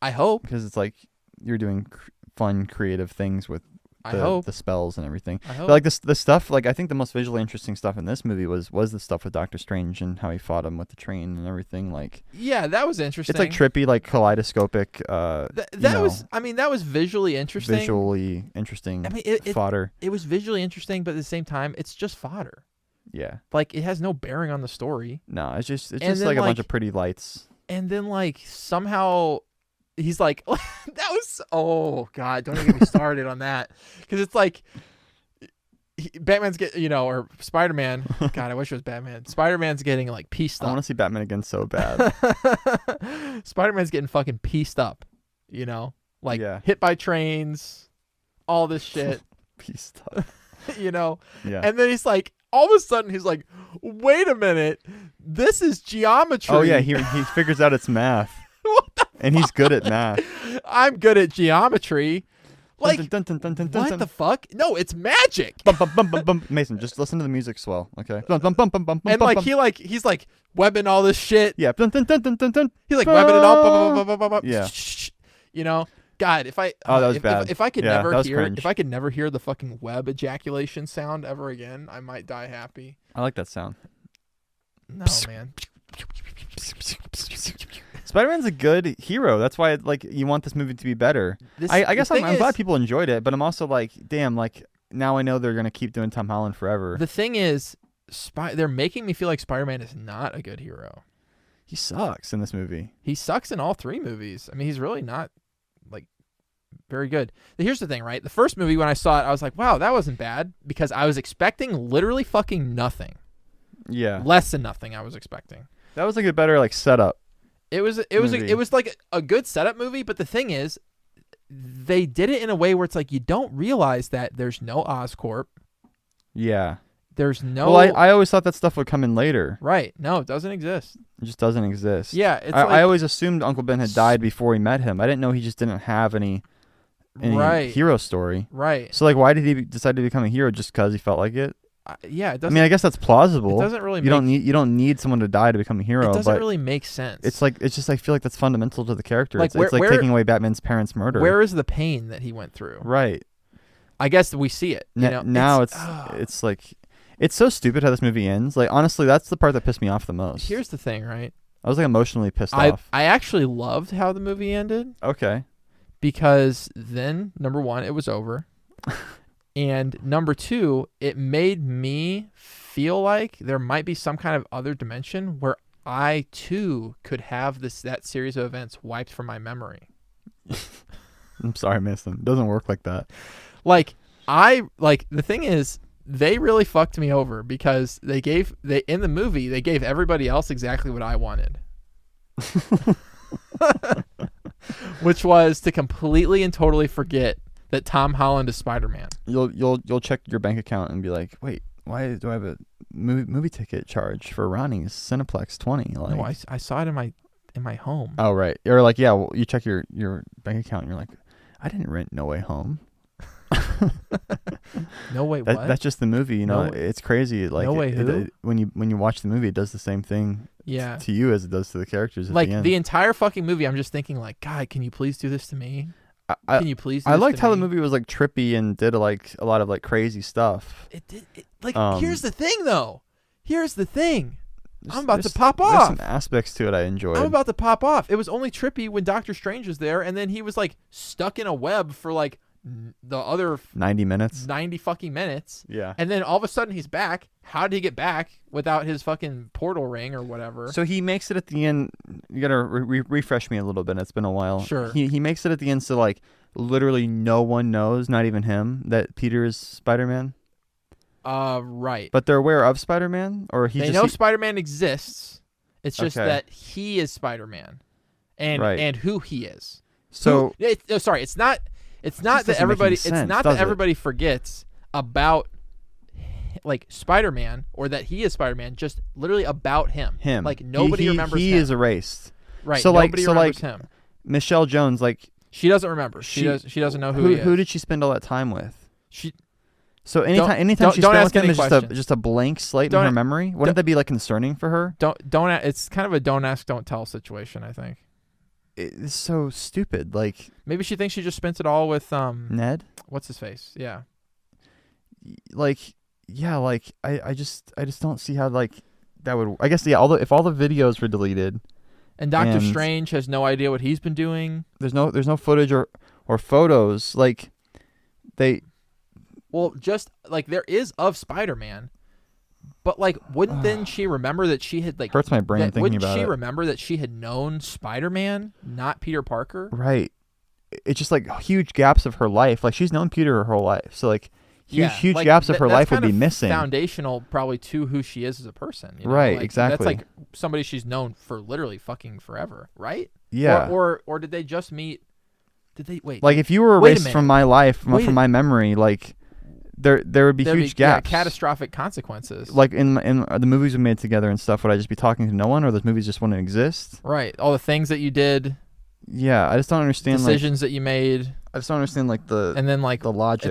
I hope. Because it's like you're doing fun, creative things with the spells and everything. I hope. But like the stuff, like I think the most visually interesting stuff in this movie was the stuff with Doctor Strange and how he fought him with the train and everything. Like, yeah, that was interesting. It's like trippy, like kaleidoscopic. That was visually interesting. Visually interesting. I mean, fodder. It was visually interesting, but at the same time, it's just fodder. Yeah. Like, it has no bearing on the story. No, it's just like a bunch of pretty lights. And then like somehow he's like, that was, oh God, don't even get me started on that. Because it's like, Batman's or Spider-Man. God, I wish it was Batman. Spider-Man's getting like pieced up. I want to see Batman again so bad. Spider-Man's getting fucking pieced up, like hit by trains, all this shit. Pieced up. Yeah. And then he's like, all of a sudden he's like, wait a minute, this is geometry. Oh yeah, he figures out it's math. And he's good at math. I'm good at geometry. Like, dun, dun, dun, dun, dun, what dun. the fuck? No, it's magic. Bum, bum, bum, bum, bum. Mason, just listen to the music swell, okay? Bum, bum, bum, bum, bum, And bum, like bum. he's like webbing all this shit. Yeah. Dun, dun, dun, dun, dun, dun. He's like webbing it all. Bum, bum, bum, bum, bum. Yeah. God, if I that was bad. If I could Yeah, that was never cringe. if I could never hear the fucking web ejaculation sound ever again, I might die happy. I like that sound. No, man. Spider-Man's a good hero. That's why you want this movie to be better. I guess I'm glad people enjoyed it, but I'm also like, damn, like now I know they're gonna keep doing Tom Holland forever. The thing is, they're making me feel like Spider-Man is not a good hero. He sucks in this movie. He sucks in all three movies. I mean, he's really not like very good. Here's the thing, right? The first movie, when I saw it, I was like, wow, that wasn't bad, because I was expecting literally fucking nothing. Yeah. Less than nothing I was expecting. That was like a better setup. It was like a good setup movie, but the thing is, they did it in a way where it's like you don't realize that there's no Oscorp. Yeah. There's no. Well, I always thought that stuff would come in later. Right. No, it doesn't exist. It just doesn't exist. Yeah. I always assumed Uncle Ben had died before he met him. I didn't know he just didn't have any hero story. Right. So why did he decide to become a hero? Just because he felt like it? Yeah. It doesn't, I mean, I guess that's plausible. It doesn't really. You don't need someone to die to become a hero. It doesn't really make sense. It's just I feel like that's fundamental to the character. Like, it's like taking away Batman's parents' murder. Where is the pain that he went through? Right. I guess we see it. Now it's like. It's so stupid how this movie ends. Like, honestly, that's the part that pissed me off the most. Here's the thing, right? I was emotionally pissed off. I actually loved how the movie ended. Okay. Because then, number one, it was over. And number two, it made me feel like there might be some kind of other dimension where I too could have that series of events wiped from my memory. I'm sorry, Mason. It doesn't work like that. The thing is, they really fucked me over because in the movie they gave everybody else exactly what I wanted. Which was to completely and totally forget that Tom Holland is Spider-Man. You'll check your bank account and be like, wait, why do I have a movie ticket charge for Ronnie's Cineplex 20? Like, no, I saw it in my home. Oh right. Or like, yeah, well, you check your bank account and you're like, I didn't rent No Way Home. No Way what? That's just the movie, it's crazy. Like, No Way Who? When you watch the movie, it does the same thing to you as it does to the characters at the end. The entire fucking movie, I'm just thinking like, God, can you please do this to me? Can you please do I this liked to how me? the movie was trippy and did a lot of crazy stuff. It did. Here's the thing though. Here's the thing. I'm about to pop There's off. some aspects to it I enjoyed. I'm about to pop off. It was only trippy when Doctor Strange was there, and then he was stuck in a web for the other 90 minutes. 90 fucking minutes. Yeah. And then all of a sudden he's back. How did he get back without his fucking portal ring or whatever? So he makes it at the end. You gotta refresh me a little bit. It's been a while. Sure. He makes it at the end, so like literally no one knows, not even him, that Peter is Spider-Man. Right. But they're aware of Spider-Man, or they know Spider-Man exists. It's just Okay. that he is Spider-Man, and who he is. So sorry, it's not. It's not that doesn't make any everybody. sense, It's not does that it? everybody forgets about like Spider-Man or that he is Spider-Man. Just literally about him. him. Like nobody remembers He him. is erased. Right. So Nobody so remembers him. Michelle Jones, like She doesn't remember. She doesn't know who he is. Who did she spend all that time with? She So anytime don't she spent ask with him any is questions. just a blank slate in Don't- her memory. Wouldn't that be like concerning for her? don't. It's kind of a don't ask, don't tell situation. I think It's so stupid. Like maybe she thinks she just spent it all with Ned. what's his face? Yeah. Like yeah, like I just don't see how like that would. I guess yeah. If all the videos were deleted, And Doctor And- Strange has no idea what he's been doing. there's no footage or photos. Like they. Well, just like there is of Spider-Man, but like wouldn't then she remember that she had like Hurts my brain thinking wouldn't about she it. remember that she had known Spider-Man, not Peter Parker? Right. It's just like huge gaps of her life. Like she's known Peter her whole life. So like huge like, gaps of her that's life would kind be of missing. foundational probably to who she is as a person. You know? Right, Like, exactly. That's like somebody she's known for literally fucking forever, right? Yeah. Or did they just meet? Did they wait? Like if you were Wait a erased minute. from my life, Wait a- from my memory, like there would be There'd huge yeah, gaps. catastrophic consequences. Like in the movies we made together and stuff, would I just be talking to no one, or those movies just wouldn't exist? Right. All the things that you did, Yeah, I just don't understand. decisions that you made, I just don't understand like the and then like the logic.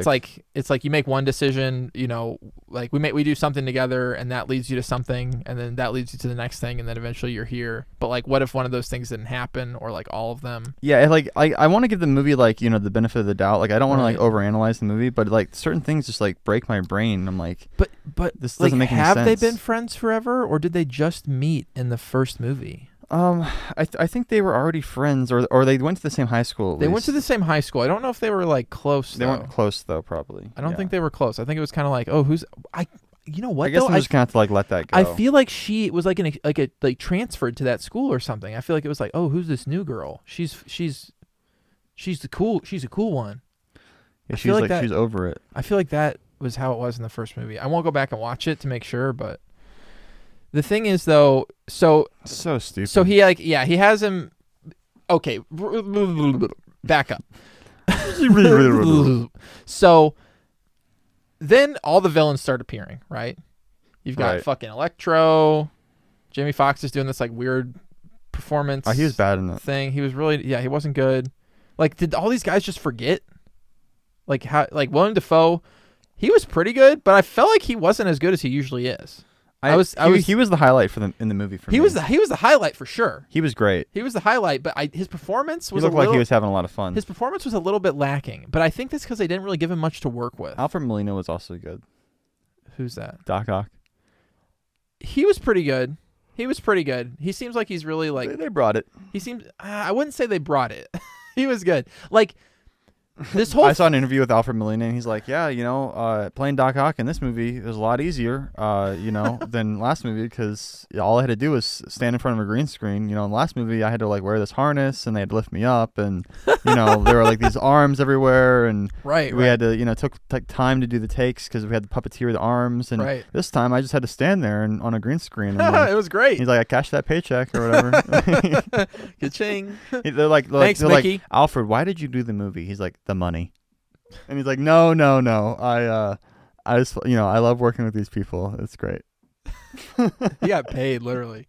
it's like you make one decision, you know, like we do something together, and that leads you to something, and then that leads you to the next thing, and then eventually you're here. But like, what if one of those things didn't happen, or like all of them? Yeah, like I want to give the movie like the benefit of the doubt. Like I don't want to Right. like overanalyze the movie, but like certain things just like break my brain. I'm like, But this like, doesn't make any have they sense. been friends forever, or did they just meet in the first movie? I think they were already friends, or they went to the same high school. They went to the same high school. I don't know if they were like close. They though. weren't close though, probably. I don't think they were close. I think it was kind of like, oh, who's I? You know what? I guess though? I'm just gonna have to like let that go. I feel like she was like transferred to that school or something. I feel like it was like, oh, who's this new girl? She's a cool one. yeah, I she's feel like like that- she's over it. I feel like that was how it was in the first movie. I won't go back and watch it to make sure, but the thing is though, so So stupid. he he has him. Okay, back up. So then all the villains start appearing, right? You've got Right. fucking Electro. Jamie Foxx is doing this like weird performance He was bad in it. thing. He was really he wasn't good. Like, did all these guys just forget? Like how Willem Dafoe, he was pretty good, but I felt like he wasn't as good as he usually is. He was the highlight in the movie for me. He was the highlight for sure. He was great. He was the highlight, but his performance He was looked a like little, he was having a lot of fun. his performance was a little bit lacking. But I think that's because they didn't really give him much to work with. Alfred Molina was also good. Who's that? Doc Ock. He was pretty good. He seems like he's really like They brought it. he seems. I wouldn't say they brought it. He was good. Like this whole. I saw an interview with Alfred Molina, and he's like, "Yeah, playing Doc Ock in this movie was a lot easier, than last movie because all I had to do was stand in front of a green screen. In the last movie, I had to like wear this harness, and they had to lift me up, and there were like these arms everywhere, and right. we had to took time to do the takes because we had to puppeteer the arms, and Right. this time I just had to stand there and on a green screen. And like, It was great. he's like, I cashed that paycheck or whatever. Ka-ching. They're like, Thanks, they're Mickey. like, Alfred, why did you do the movie? He's like, the money. And he's like, no. I just, I love working with these people. It's great. He got paid literally.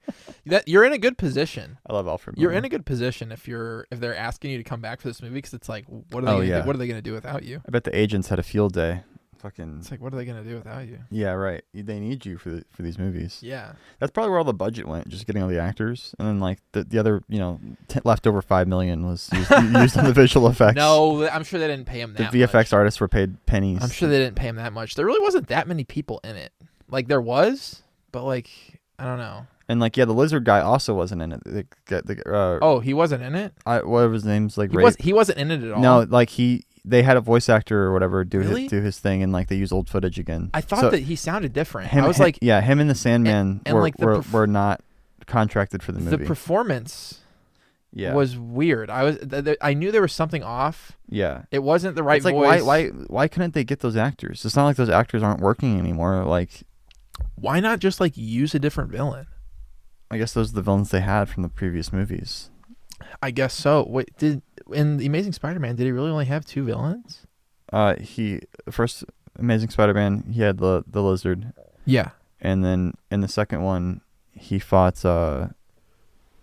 You're in a good position. I love Alfred. You're Molina. in a good position if they're asking you to come back for this movie because it's like, what are they? Oh, gonna yeah. do? What are they gonna do without you? I bet the agents had a field day. Fucking. It's like, what are they gonna do without you? Yeah, right. They need you for these movies. Yeah. That's probably where all the budget went, just getting all the actors, and then like the other, leftover $5 million was used on the visual effects. No, I'm sure they didn't pay him The that VFX much. artists were paid pennies. I'm sure they didn't pay him that much. There really wasn't that many people in it. Like there was, but like I don't know. And like, yeah, the lizard guy also wasn't in it. Oh, he wasn't in it. Whatever his name's like. He wasn't in it at all. No, like he they had a voice actor or whatever do Really? do his thing, and like they use old footage again. I thought that he sounded different. Him, I was like, him and the Sandman and like were not contracted for the movie. The performance yeah. was weird. I knew there was something off. Yeah. It wasn't the right it's like, voice. why couldn't they get those actors? It's not like those actors aren't working anymore. Like, why not just like use a different villain? I guess those are the villains they had from the previous movies. I guess so. Wait, in the Amazing Spider-Man, did he really only have 2 villains? First Amazing Spider-Man, he had the lizard. Yeah. And then in the second one, he fought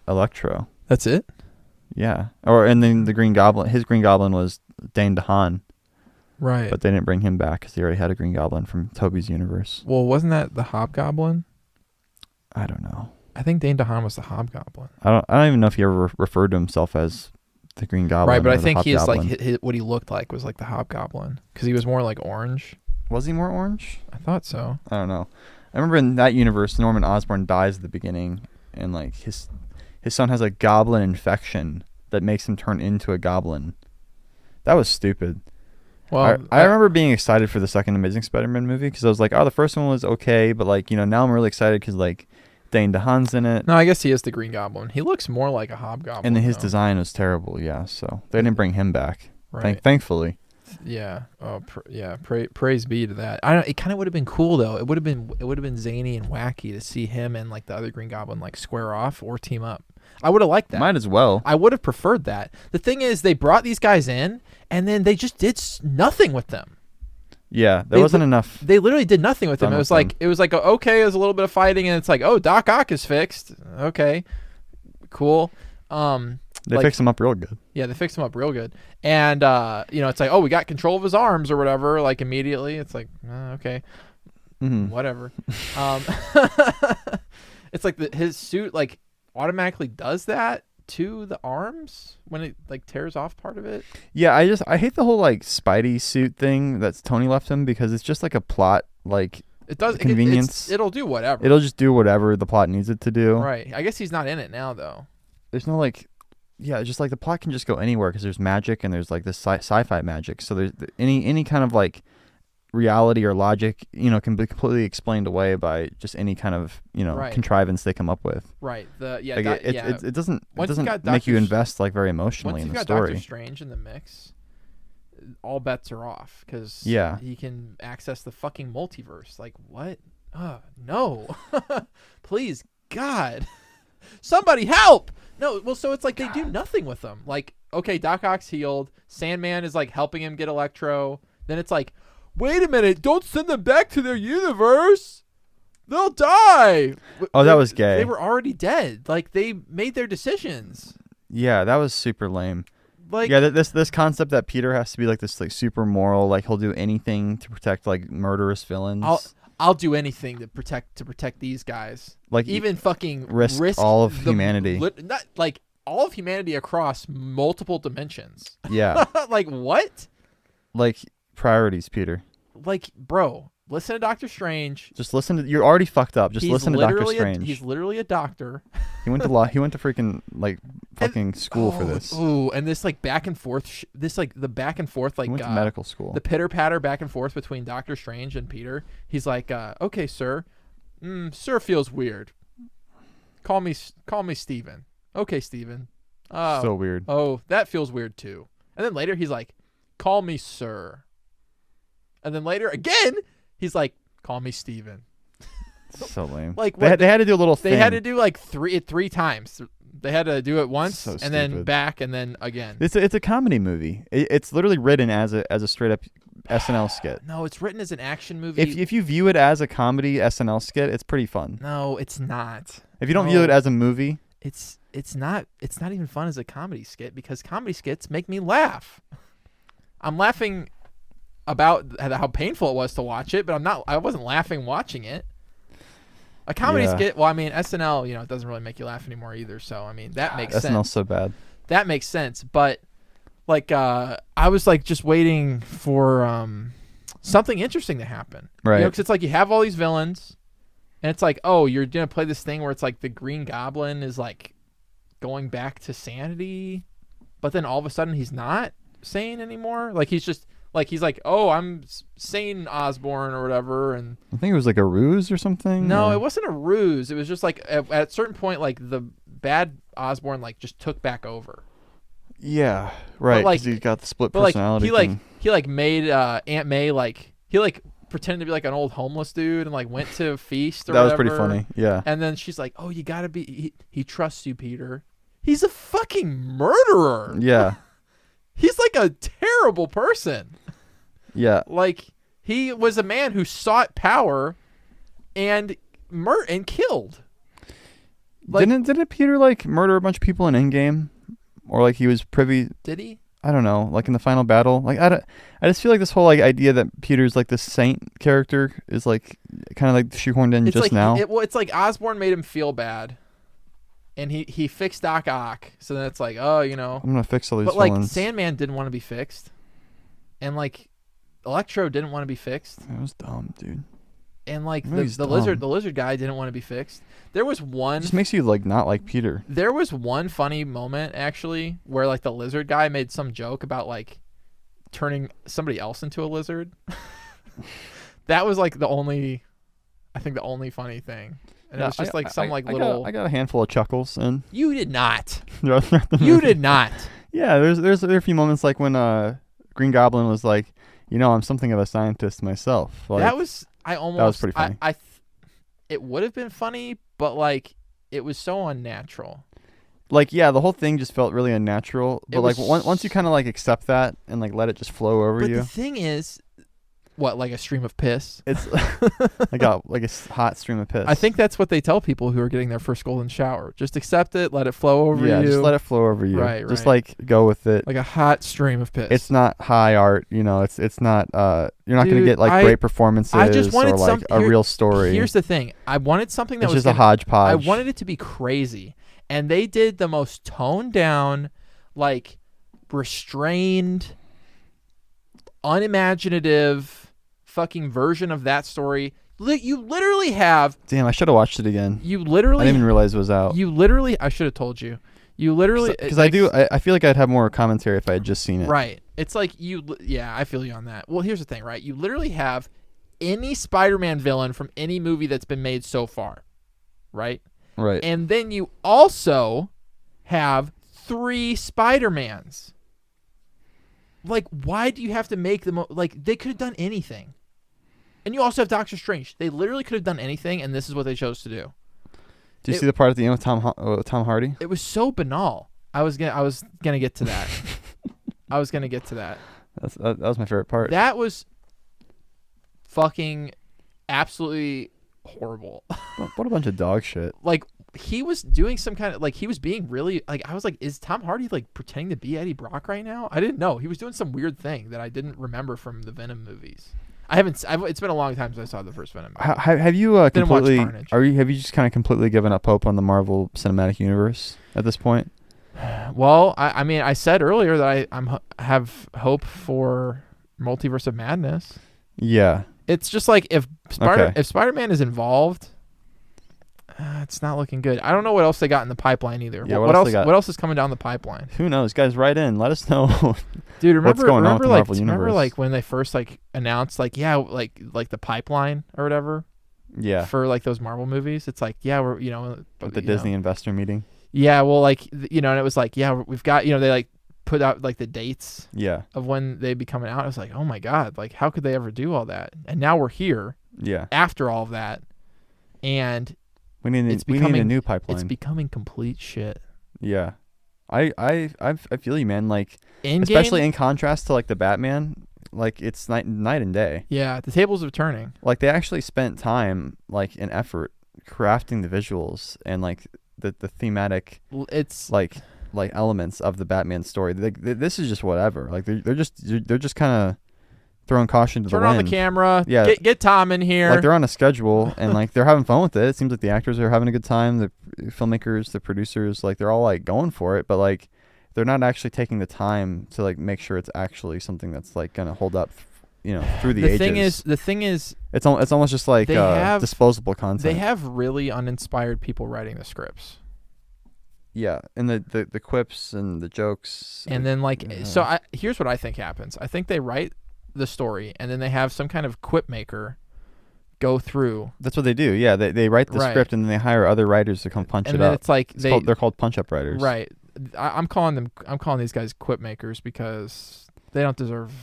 Electro. That's it? Yeah. And then the Green Goblin. His Green Goblin was Dane DeHaan. Right. But they didn't bring him back because they already had a Green Goblin from Tobey's universe. Well, wasn't that the Hobgoblin? I don't know. I think Dane DeHaan was the Hobgoblin. I don't even know if he ever referred to himself as the Green Goblin. Right, but I think he's what he looked like was like the Hobgoblin because he was more like orange. Was he more orange? I thought so. I don't know. I remember in that universe, Norman Osborn dies at the beginning, and like his son has a goblin infection that makes him turn into a goblin. That was stupid. Well, I remember being excited for the second Amazing Spider-Man movie because I was like, oh, the first one was okay, but like, now I'm really excited because like Dane DeHaan's in it. No, I guess he is the Green Goblin. He looks more like a Hobgoblin. And then his though. design was terrible, yeah. So they didn't bring him back, Right. thankfully. Yeah. Oh, praise be to that. I don't. It kind of would have been cool though. It would have been zany and wacky to see him and like the other Green Goblin like square off or team up. I would have liked that. Might as well. I would have preferred that. The thing is, they brought these guys in and then they just did nothing with them. Yeah, there wasn't enough. They literally did nothing with them. It was like okay, it was a little bit of fighting, and it's like, oh, Doc Ock is fixed. Okay, cool. They fixed him up real good. Yeah, they fixed him up real good, and it's like, oh, we got control of his arms or whatever. Like immediately, it's like, okay, whatever. It's like his suit like automatically does that to the arms when it like tears off part of it. Yeah, I hate the whole like Spidey suit thing that's Tony left him because it's just like a plot like it does convenience. It'll do whatever. It'll just do whatever the plot needs it to do. Right. I guess he's not in it now though. There's no like, yeah, just like the plot can just go anywhere because there's magic and there's like this sci-fi magic. So there's any kind of like reality or logic, can be completely explained away by just any kind of right. contrivance they come up with. Right. It doesn't make Doctor you invest like very emotionally in the story. Once you've got Doctor Strange in the mix, all bets are off because he can access the fucking multiverse. Like what? No, please, God, somebody help! No, well, so it's like they do nothing with them. Like, okay, Doc Ock's healed. Sandman is like helping him get Electro. Then it's like, wait a minute, don't send them back to their universe. They'll die. Oh, that was gay. They were already dead. Like, they made their decisions. Yeah, that was super lame. Like, yeah, this concept that Peter has to be like this like super moral, like he'll do anything to protect like murderous villains. I'll do anything to protect these guys. Like even fucking risk all of humanity. Not like all of humanity across multiple dimensions. Yeah. Like what? Like priorities, Peter. Like, bro, listen to Doctor Strange. Just listen to. You're already fucked up. Just listen to Doctor Strange. He's literally a doctor. He went to law. He went to freaking like fucking school for this. Ooh, and this like back and forth. The back and forth like he went to medical school. The pitter patter back and forth between Doctor Strange and Peter. He's like, okay, sir. Sir feels weird. Call me Steven. Okay, Steven. So weird. Oh, that feels weird too. And then later he's like, call me sir. And then later again, he's like, call me Steven. So lame. Like they had to do a little thing. They had to do like three times. They had to do it once so and then back and then again. It's a comedy movie. It's literally written as a straight up SNL skit. No, it's written as an action movie. If you view it as a comedy SNL skit, it's pretty fun. No, it's not. If you don't view it as a movie, it's not even fun as a comedy skit because comedy skits make me laugh. I'm laughing about how painful it was to watch it, but I wasn't laughing watching it. A comedy skit, well, I mean, SNL, it doesn't really make you laugh anymore either, so I mean, that makes sense. SNL's so bad. That makes sense, but like I was like just waiting for something interesting to happen. Right. Because it's like you have all these villains and it's like, oh, you're going to play this thing where it's like the Green Goblin is like going back to sanity, but then all of a sudden he's not. sane anymore. Like he's just like oh, I'm sane Osborn or whatever. And I think it was like a ruse or something. No, or? it wasn't a ruse. It was just like at a certain point, like the bad Osborn like just took back over. Yeah, right. Like he's got the split but personality. Like he like made Aunt May like he like pretended to be like an old homeless dude and like went to a feast or that whatever. was pretty funny. Yeah. And then she's like, "Oh, you gotta be." He trusts you, Peter. He's a fucking murderer. Yeah. He's like a terrible person. Yeah. Like he was a man who sought power and killed. Like, didn't Peter like murder a bunch of people in Endgame, or like he was privy? Did he? I don't know. Like in the final battle, like I just feel like this whole like idea that Peter's like this saint character is like kind of like shoehorned in just like, now. It's like Osborn made him feel bad, and he fixed Doc Ock. So then it's like, oh, you know, I'm gonna fix all these but villains. like Sandman didn't want to be fixed, and like Electro didn't want to be fixed. That was dumb, dude. And like the lizard guy didn't want to be fixed. There was one. It just makes you like not like Peter. There was one funny moment actually where like the lizard guy made some joke about like turning somebody else into a lizard. That was like the only funny thing. And it was just like some little. I got a handful of chuckles and. You did not. You did not. Yeah, there are a few moments like when Green Goblin was like, I'm something of a scientist myself. Like, that was pretty funny. It would have been funny, but like it was so unnatural. Like, yeah, the whole thing just felt really unnatural. But like once you kind of like accept that and like let it just flow over you. But the thing is, what, like a stream of piss? It's like a hot stream of piss. I think that's what they tell people who are getting their first golden shower. Just accept it, let it flow over you. Yeah, just let it flow over you. Right. Just like go with it. Like a hot stream of piss. It's not high art, It's not. You're not going to get like great performances I just wanted or like a real story. Here's the thing: I wanted something that was just a hodgepodge. I wanted it to be crazy, and they did the most toned down, like restrained, unimaginative fucking version of that story. You literally have. Damn, I should have watched it again. You literally. I didn't even realize it was out. You literally. I should have told you. You literally. Because I feel like I'd have more commentary if I had just seen it. Right. It's like yeah, I feel you on that. Well, here's the thing, right? You literally have any Spider-Man villain from any movie that's been made so far, right? Right. And then you also have 3 Spider-Mans. Like, why do you have to make them? Like, they could have done anything. And you also have Doctor Strange. They literally could have done anything, and this is what they chose to do. Do you see the part at the end with Tom Hardy? It was so banal. I was gonna get to that. I was gonna get to that. That was my favorite part. That was fucking absolutely horrible. What a bunch of dog shit. Like, he was doing some kind of, like, he was being really, like, I was like, is Tom Hardy like pretending to be Eddie Brock right now? I didn't know. He was doing some weird thing that I didn't remember from the Venom movies. It's been a long time since I saw the first Venom movie. Have you completely? Have you just kind of completely given up hope on the Marvel Cinematic Universe at this point? Well, I mean, I said earlier that I have hope for Multiverse of Madness. Yeah. It's just like if Spider-Man is involved, it's not looking good. I don't know what else they got in the pipeline either. Yeah, what else is coming down the pipeline? Who knows, guys? Write in. Let us know. Dude, remember, what's going on with the Marvel Universe? Remember like when they first like announced like the pipeline or whatever? Yeah. For like those Marvel movies, it's like we're at the Disney investor meeting. Yeah, well, like and it was like we've got they like put out like the dates. Yeah. Of when they'd be coming out. I was like, oh my god, like how could they ever do all that? And now we're here. Yeah. After all of that, and we need a new pipeline. It's becoming complete shit. Yeah. I feel you, man. Like, especially in contrast to like the Batman, like it's night and day. Yeah, the tables are turning. Like, they actually spent time, like, and effort crafting the visuals and like the thematic. It's like elements of the Batman story. This is just whatever. Like they're just kind of throwing caution to the wind. Turn on the camera. Yeah. Get Tom in here. Like, they're on a schedule and like they're having fun with it. It seems like the actors are having a good time. The filmmakers, the producers, like they're all like going for it, but like they're not actually taking the time to like make sure it's actually something that's like gonna hold up, through the ages. The thing is, it's almost just like disposable content. They have really uninspired people writing the scripts. Yeah, and the quips and the jokes. And then here's what I think happens. I think they write the story and then they have some kind of quip maker go through. That's what they do. Yeah, they write the script and then they hire other writers to come punch it up. And then it's like they're called punch up writers. Right. I'm calling these guys quip makers because they don't deserve.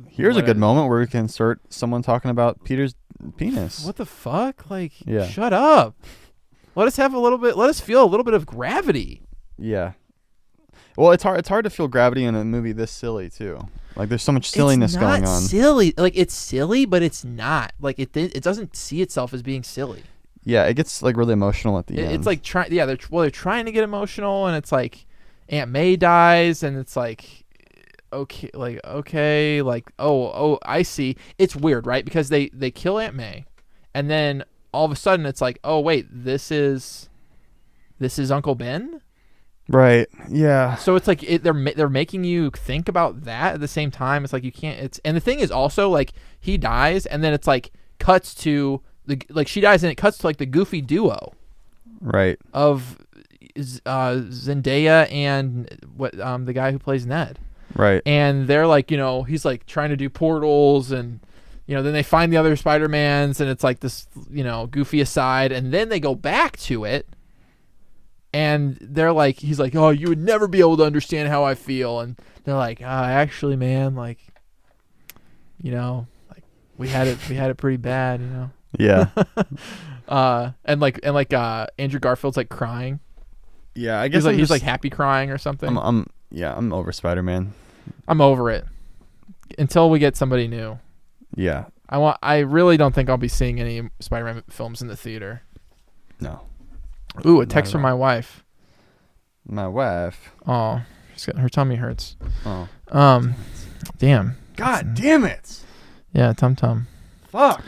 Here's a good moment where we can insert someone talking about Peter's penis. What the fuck? Like, shut up. Let us feel a little bit of gravity. Yeah. Well, it's hard to feel gravity in a movie this silly too. Like there's so much silliness going on. It's silly. Like it's silly, but it's not. Like it doesn't see itself as being silly. Yeah, it gets like really emotional at the end. It's like they're trying to get emotional, and it's like Aunt May dies, and it's like okay, oh, I see. It's weird, right? Because they kill Aunt May, and then all of a sudden it's like, oh wait, this is Uncle Ben. Right. Yeah. So it's like they're making you think about that at the same time. It's like you can't. And the thing is also like he dies, and then it's like cuts to she dies, and it cuts to like the goofy duo, right, of Zendaya and the guy who plays Ned. Right. And they're like, he's like trying to do portals, and then they find the other Spider-Mans, and it's like this goofy aside, and then they go back to it. And they're like, he's like, oh, you would never be able to understand how I feel. And they're like, actually, man, like, like we had it pretty bad, Yeah. and Andrew Garfield's like crying. Yeah, I guess he's like happy crying or something. I'm over Spider-Man. I'm over it until we get somebody new. Yeah. I really don't think I'll be seeing any Spider-Man films in the theater. No. Ooh, a text from my wife. My wife. Oh, her tummy hurts. Oh. Damn. God damn it. Yeah, tum. Fuck.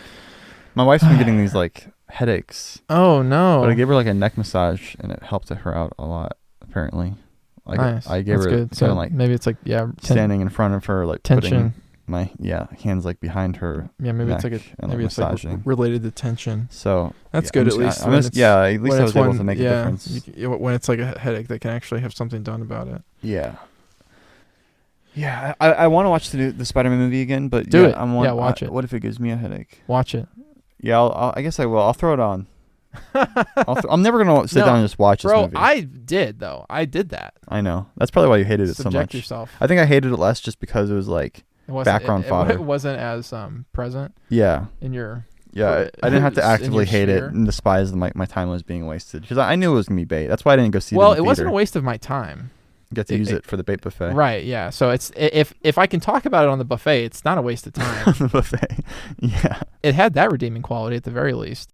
My wife's been getting these like headaches. Oh no. But I gave her like a neck massage and it helped her out a lot. Apparently. Like nice. I gave her good. So like maybe it's like standing in front of her, like tension. Putting my hands like behind her. Yeah, maybe it's like like related to tension. So that's good. At least at least I was able to make a difference. When it's like a headache, they can actually have something done about it. Yeah. Yeah, I want to watch the Spider-Man movie again, but do it. Watch it. What if it gives me a headache? Watch it. Yeah, I guess I will. I'll throw it on. I'm never gonna sit down and just watch this movie. I did though. I did that. I know. That's probably why you hated it so much. Subject yourself. I think I hated it less just because it was like background fodder. It wasn't as present. Yeah. In your. Yeah, I didn't have to actively hate it and despise my time was being wasted because I knew it was gonna be bait. That's why I didn't go see it. Well, it wasn't a waste of my time. Get to use it for the bait buffet. Right, yeah. So it's if I can talk about it on the buffet, it's not a waste of time. The buffet. Yeah. It had that redeeming quality at the very least.